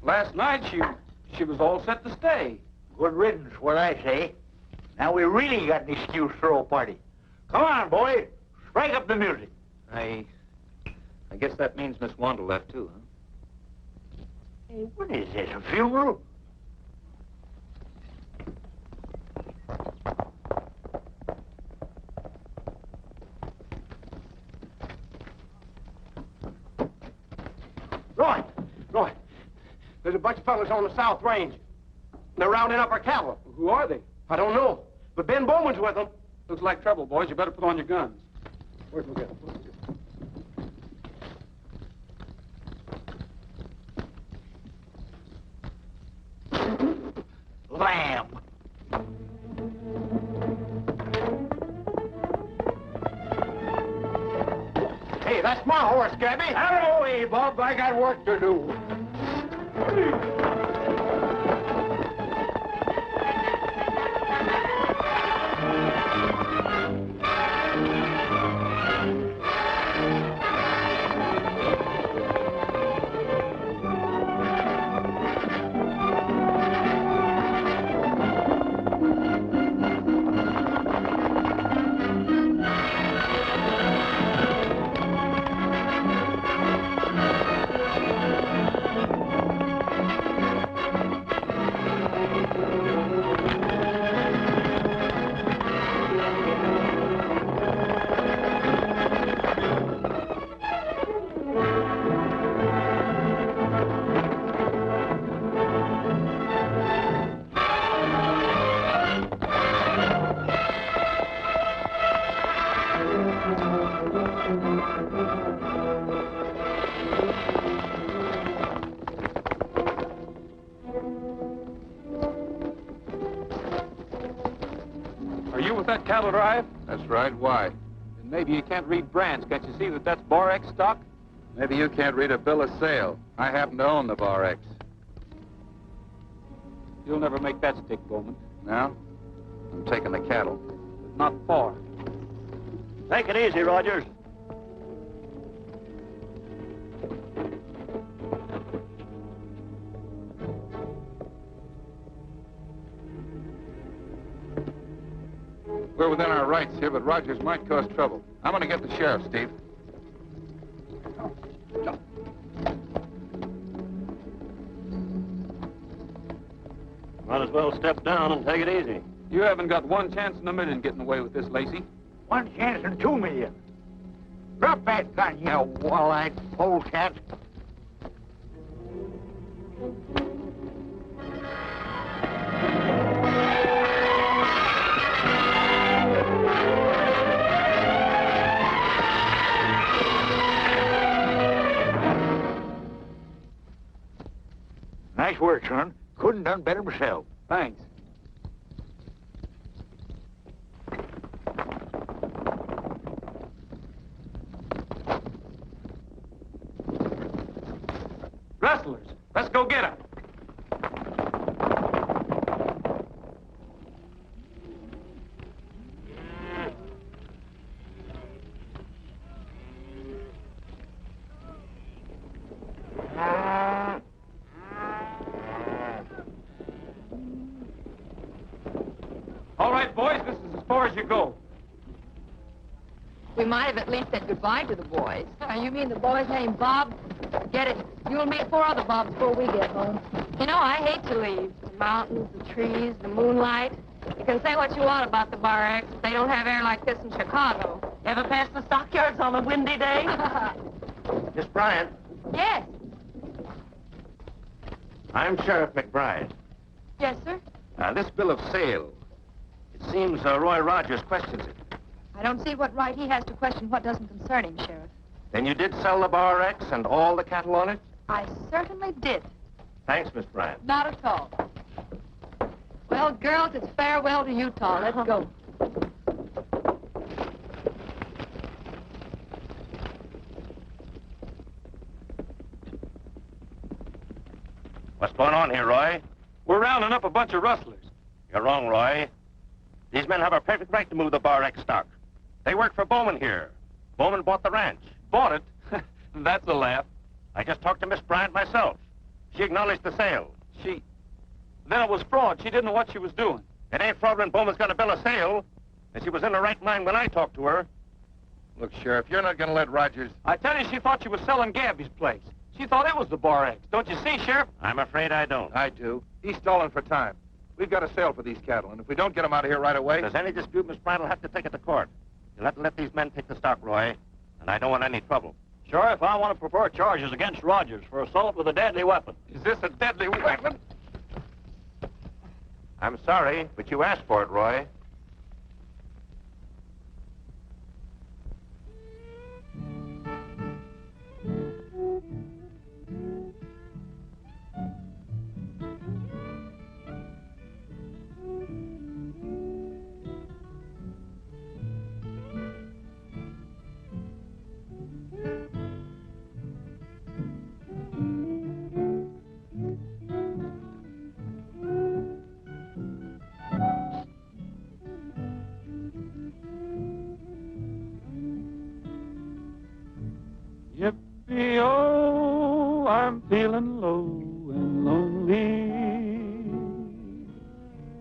Last night, she was all set to stay. Good riddance, what I say. Now we really got an excuse to throw a party. Come on, boys. Strike up the music. I guess that means Miss Wanda left too, huh? Hey, what is this, a funeral? Roy, there's a bunch of fellas on the South Range. They're rounding up our cattle. Who are they? I don't know, but Ben Bowman's with them. Looks like trouble, boys. You better put on your guns. Where's McGill? Lamb. Hey, that's my horse, Gabby. Out of the way, Bob. I got work to do. Are you with that cattle drive? That's right. Why? Then maybe you can't read brands. Can't you see that that's Bar X stock? Maybe you can't read a bill of sale. I happen to own the Bar X. You'll never make that stick, Bowman. Now, I'm taking the cattle. Not far. Take it easy, Rogers. We're within our rights here, but Rogers might cause trouble. I'm going to get the sheriff, Steve. Might as well step down and take it easy. You haven't got one chance in a million getting away with this, Lacey. 1 chance in 2 million. Drop that gun, you wall-eyed polecat. Nice work, son. Couldn't done better myself. Thanks. Rustlers, let's go get 'em. All right, boys, this is as far as you go. We might have at least said goodbye to the boys. You mean the boy's named Bob? Get it. You'll meet 4 other Bobs before we get home. You know, I hate to leave. The mountains, the trees, the moonlight. You can say what you want about the Bar X, but they don't have air like this in Chicago. Ever pass the stockyards on a windy day? Miss Bryant, Yes. I'm Sheriff McBride. Yes, sir? This bill of sale, it seems Roy Rogers questions it. I don't see what right he has to question what doesn't concern him, Sheriff. Then you did sell the Bar X and all the cattle on it? I certainly did. Thanks, Miss Bryant. Not at all. Well, girls, it's farewell to Utah. Let's go. What's going on here, Roy? We're rounding up a bunch of rustlers. You're wrong, Roy. These men have a perfect right to move the Bar X stock. They work for Bowman here. Bowman bought the ranch. Bought it? That's a laugh. I just talked to Miss Bryant myself. She acknowledged the sale. She... Then it was fraud. She didn't know what she was doing. It ain't fraud when Bowman's got a bill of sale. And she was in the right mind when I talked to her. Look, Sheriff, you're not going to let Rogers... I tell you, she thought she was selling Gabby's place. She thought it was the Bar X. Don't you see, Sheriff? I'm afraid I don't. I do. He's stalling for time. We've got a sale for these cattle, and if we don't get them out of here right away... If there's any dispute, Miss Bryant will have to take it to court. You'll have to let these men take the stock, Roy. And I don't want any trouble. Sheriff, I want to prefer charges against Rogers for assault with a deadly weapon. Is this a deadly weapon? I'm sorry, but you asked for it, Roy. Yippee-oh, I'm feeling low and lonely,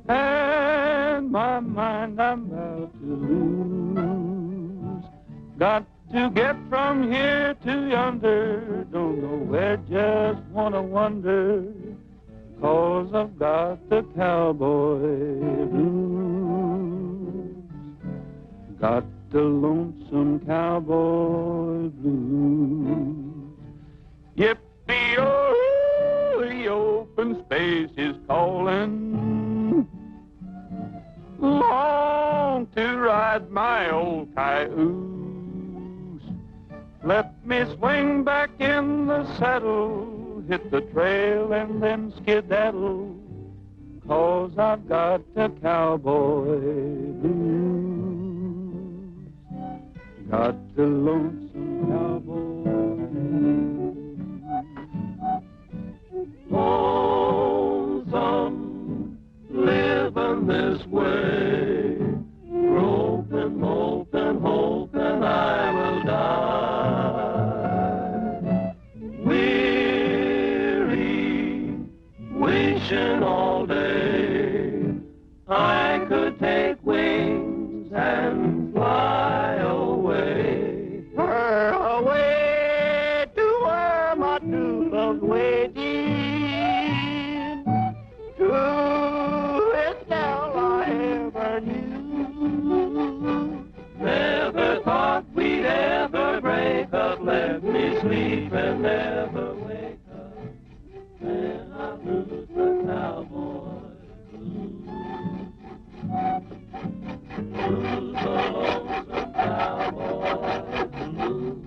and my mind I'm about to lose. Got to get from here to yonder, don't know where, just wanna wonder, 'cause I've got the cowboy blues. Got the lonesome cowboy blues. Yippee-oh, the open space is calling. Long to ride my old cayuse. Let me swing back in the saddle, hit the trail and then skedaddle, 'cause I've got the cowboy blues. Got the lonesome cowboy blues. Lonesome, living this way, hoping, hoping, hoping I will die. Weary, wishing all day I could take wings and fly away. Away to where my true love's waiting, to this gal I ever knew. Never thought we'd ever break up, let me sleep and never wake up, then I lose the cowboy blues. Lose the lonesome cowboy blues.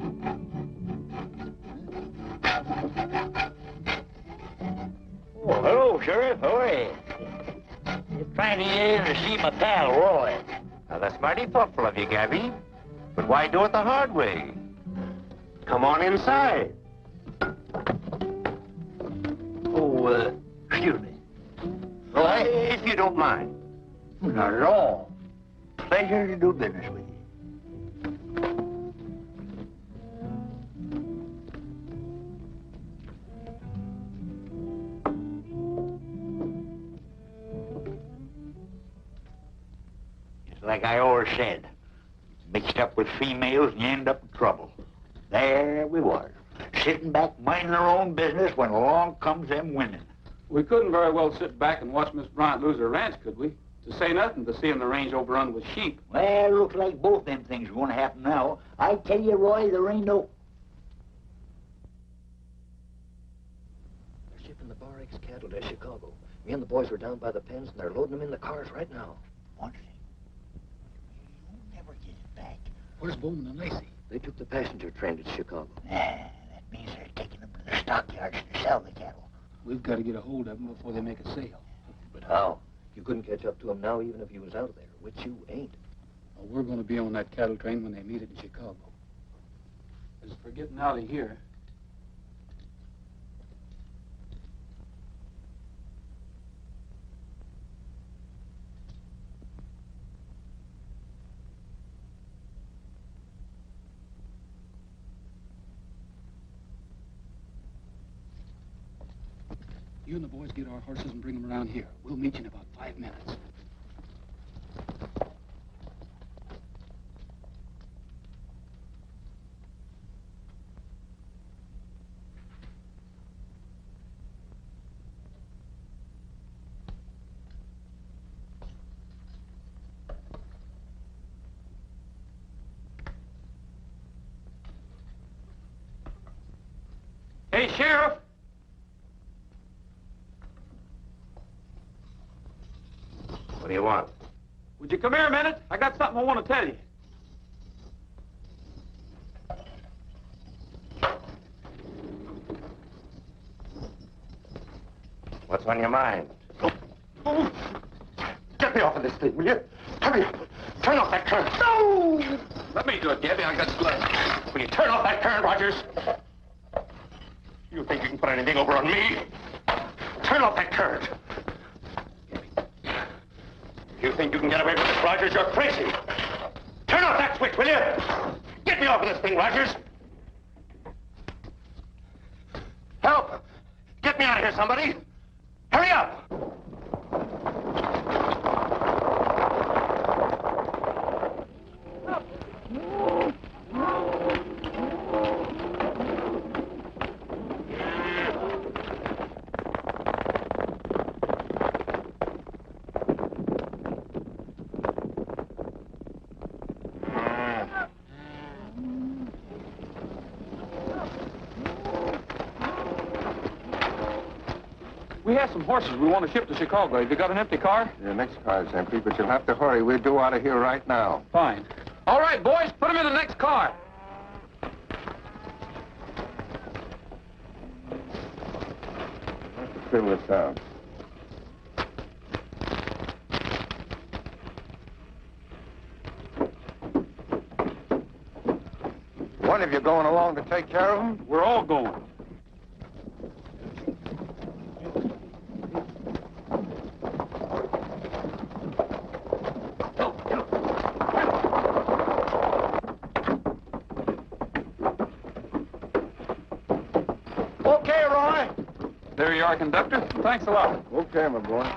Oh, hello, Sheriff. How are you? Just trying to get in to see my pal, Roy. Now, that's mighty thoughtful of you, Gabby. But why do it the hard way? Come on inside. Oh, excuse me. Roy, if you don't mind. Not at all. Pleasure to do business with you. Just like I always said, mixed up with females and you end up in trouble. There we was, sitting back minding our own business when along comes them women. We couldn't very well sit back and watch Miss Bryant lose her ranch, could we? To say nothing to seeing the range overrun with sheep. Well, looks like both them things are going to happen now. I tell you, Roy, there ain't no... They're shipping the Bar X cattle to Chicago. Me and the boys are down by the pens, and they're loading them in the cars right now. One thing, you'll never get it back. Where's Bowman and Lacey? They took the passenger train to Chicago. That means they're taking them to the stockyards to sell the cattle. We've got to get a hold of them before they make a sale. But how? You couldn't catch up to them now even if you was out there, which you ain't. Well, we're going to be on that cattle train when they meet it in Chicago. As for getting out of here, You and the boys get our horses and bring them around here. We'll meet you in about 5 minutes. Hey, Sheriff! What do you want? Would you come here a minute? I got something I want to tell you. What's on your mind? Oh, get me off of this thing, will you? Hurry up. Turn off that current. No! Let me do it, Gabby. I got blood. Will you turn off that current, Rogers? You think you can put anything over on me? Turn off that current. You think you can get away with this, Rogers? You're crazy. Turn off that switch, will you? Get me off of this thing, Rogers. Help! Get me out of here, somebody. Hurry up! We have some horses we want to ship to Chicago. Have you got an empty car? Your next car's empty, but you'll have to hurry. We're due out of here right now. Fine. All right, boys, put them in the next car. Let's fill this out. One of you going along to take care of them? We're all going. Okay, Roy. There you are, conductor. Thanks a lot. Okay, my boy.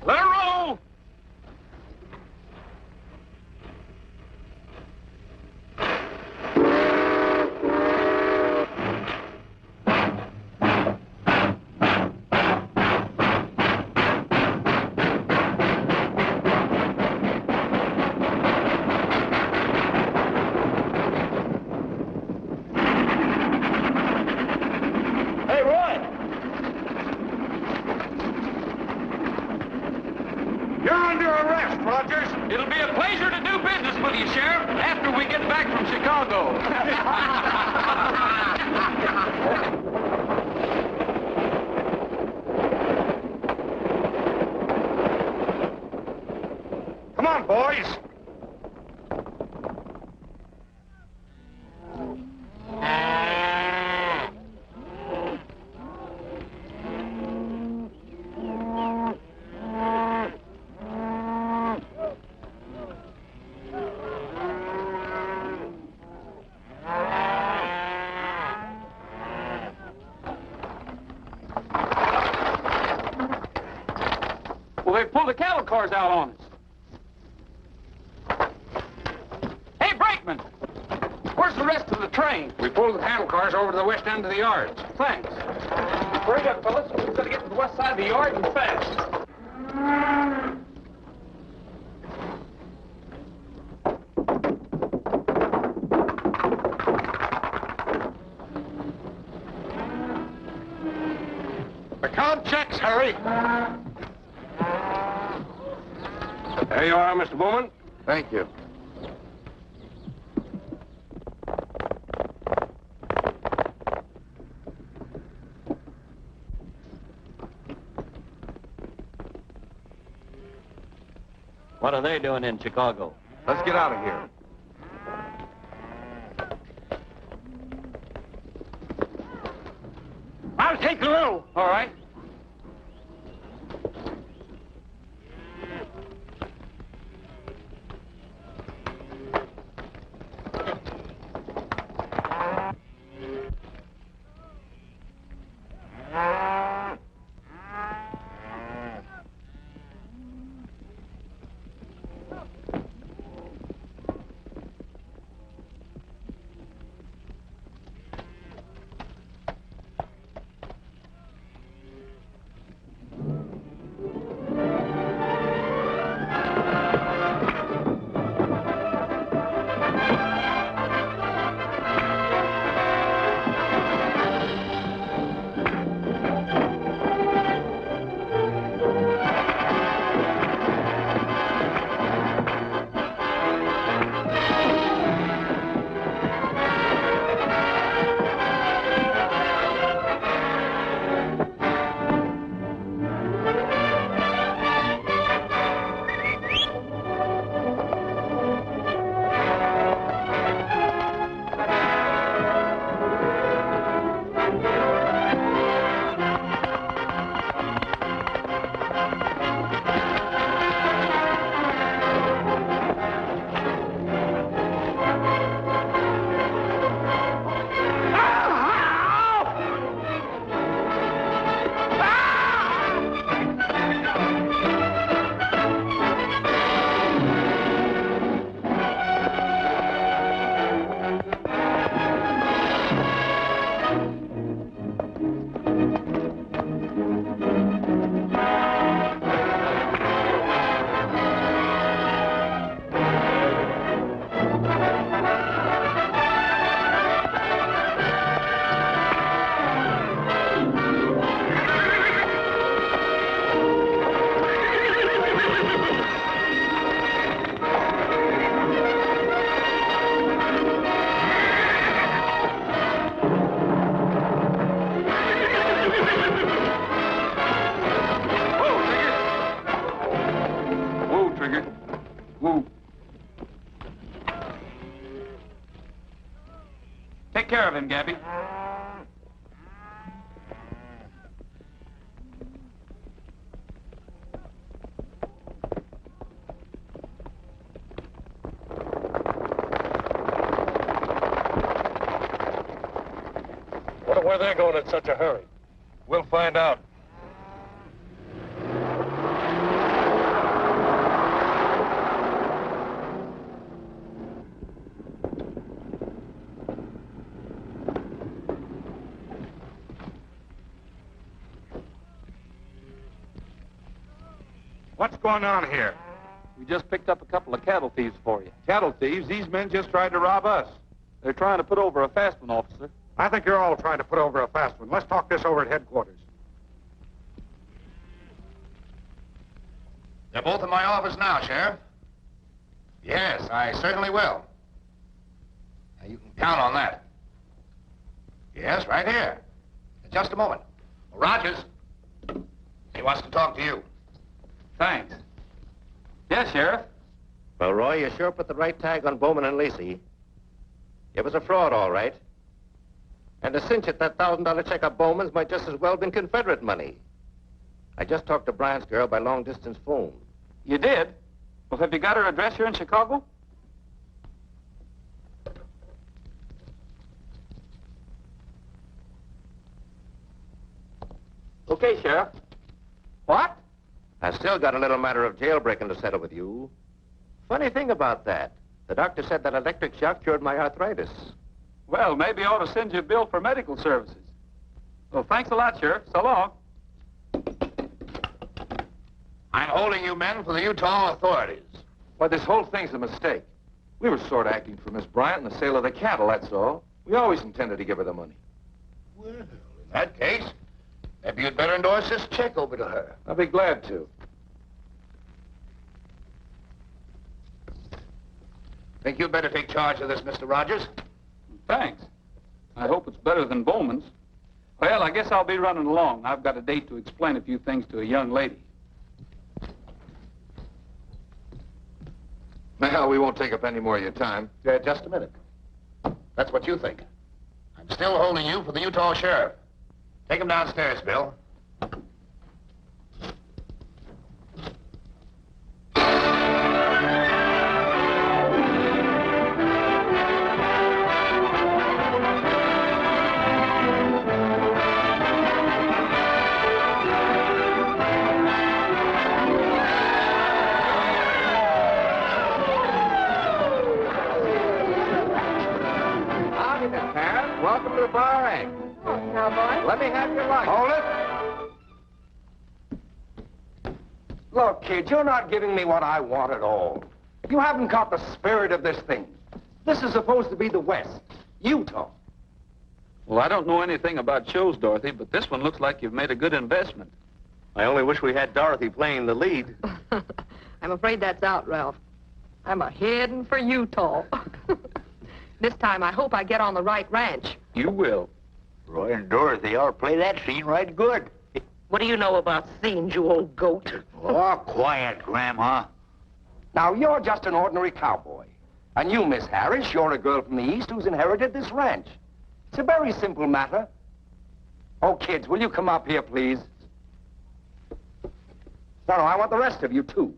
Let her roll! Hey, Roy. You're under arrest, Rogers. It'll be a pleasure to do business with you, Sheriff, after we get back from Chicago. Come on, boys. Well, they pulled the cattle cars out on us. Hey, brakeman! Where's the rest of the train? We pulled the cattle cars over to the west end of the yards. Thanks. Hurry up, fellas. We've got to get to the west side of the yard and fast. The count checks, hurry. There you are, Mr. Bowman. Thank you. What are they doing in Chicago? Let's get out of here. I'll take the little. All right. of him, Gabby. Wonder where they're going in such a hurry. We'll find out. What's going on here? We just picked up a couple of cattle thieves for you. Cattle thieves? These men just tried to rob us. They're trying to put over a fast one, officer. I think you're all trying to put over a fast one. Let's talk this over at headquarters. They're both in my office now, Sheriff. Yes, I certainly will. Now, you can count on that. Yes, right here. In just a moment. Rogers, he wants to talk to you. Thanks. Yes, Sheriff. Well, Roy, you sure put the right tag on Bowman and Lacey. It was a fraud, all right. And to cinch it, that $1,000 check of Bowman's might just as well have been Confederate money. I just talked to Bryant's girl by long-distance phone. You did? Well, have you got her address here in Chicago? Okay, Sheriff. What? I still got a little matter of jailbreaking to settle with you. Funny thing about that. The doctor said that electric shock cured my arthritis. Well, maybe I ought to send you a bill for medical services. Well, thanks a lot, Sheriff. So long. I'm holding you men for the Utah authorities. Why, this whole thing's a mistake. We were sort of acting for Miss Bryant in the sale of the cattle, that's all. We always intended to give her the money. Well, in that case, maybe you'd better endorse this check over to her. I'll be glad to. Think you'd better take charge of this, Mr. Rogers? Thanks. I hope it's better than Bowman's. Well, I guess I'll be running along. I've got a date to explain a few things to a young lady. Well, we won't take up any more of your time. Just a minute. That's what you think. I'm still holding you for the Utah sheriff. Take him downstairs, Bill. Welcome to the bar egg. Oh, cowboy. Let me have your lunch. Hold it. Look, kid, you're not giving me what I want at all. You haven't caught the spirit of this thing. This is supposed to be the West, Utah. Well, I don't know anything about shows, Dorothy, but this one looks like you've made a good investment. I only wish we had Dorothy playing the lead. I'm afraid that's out, Ralph. I'm a-heading for Utah. This time, I hope I get on the right ranch. You will. Roy and Dorothy ought to play that scene right good. What do you know about scenes, you old goat? Oh, quiet, Grandma. Now, you're just an ordinary cowboy. And you, Miss Harris, you're a girl from the East who's inherited this ranch. It's a very simple matter. Oh, kids, will you come up here, please? No, I want the rest of you, too.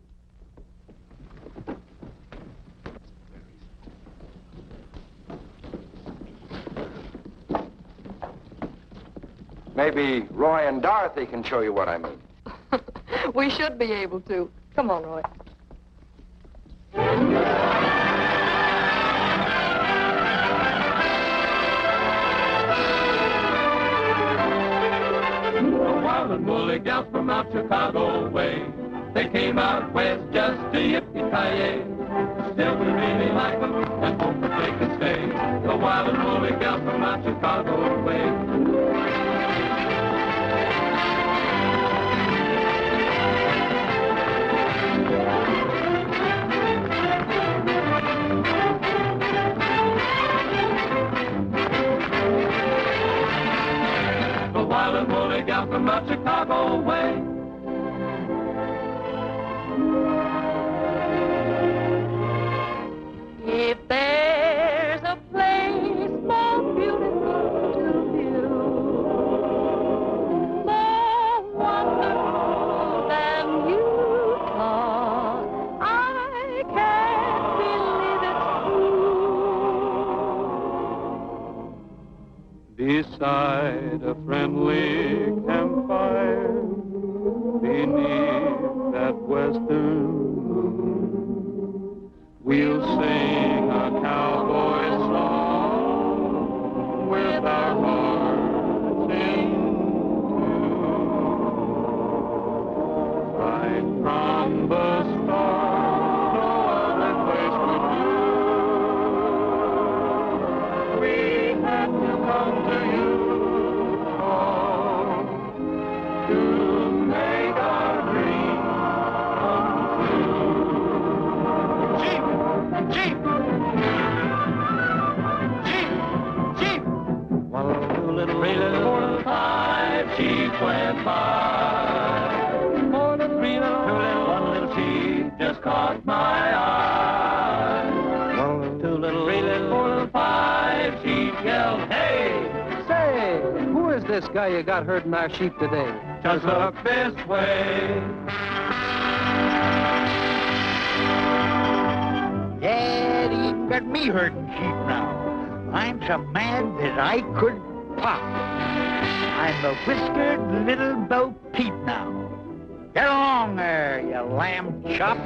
Maybe Roy and Dorothy can show you what I mean. We should be able to. Come on, Roy. The wild and woolly gals from out Chicago way. They came out west just to yippee-ki-yay. Still we really like them and hope that they can stay. The wild and woolly gals from out Chicago way. The wild and woolly gal from out Chicago way. If there's a place more beautiful beside a friendly campfire, beneath that western moon, we'll sing a cowboy song with our hearts in tune. Right from the start, no other place would do. We had to come to you, oh, to make our dreams come true. Jeep! Jeep! Jeep! Jeep! Well, three little five Jeeps went by. More than three little, one little Jeep just caught my eye. Well, three little, four little, five Jeeps yelled, hey! Say, who is this guy you got herding our sheep today? Just look this way. Dad even got me herding sheep now. I'm so mad that I could pop. I'm a whiskered little Bo Peep now. Get along there, you lamb chop.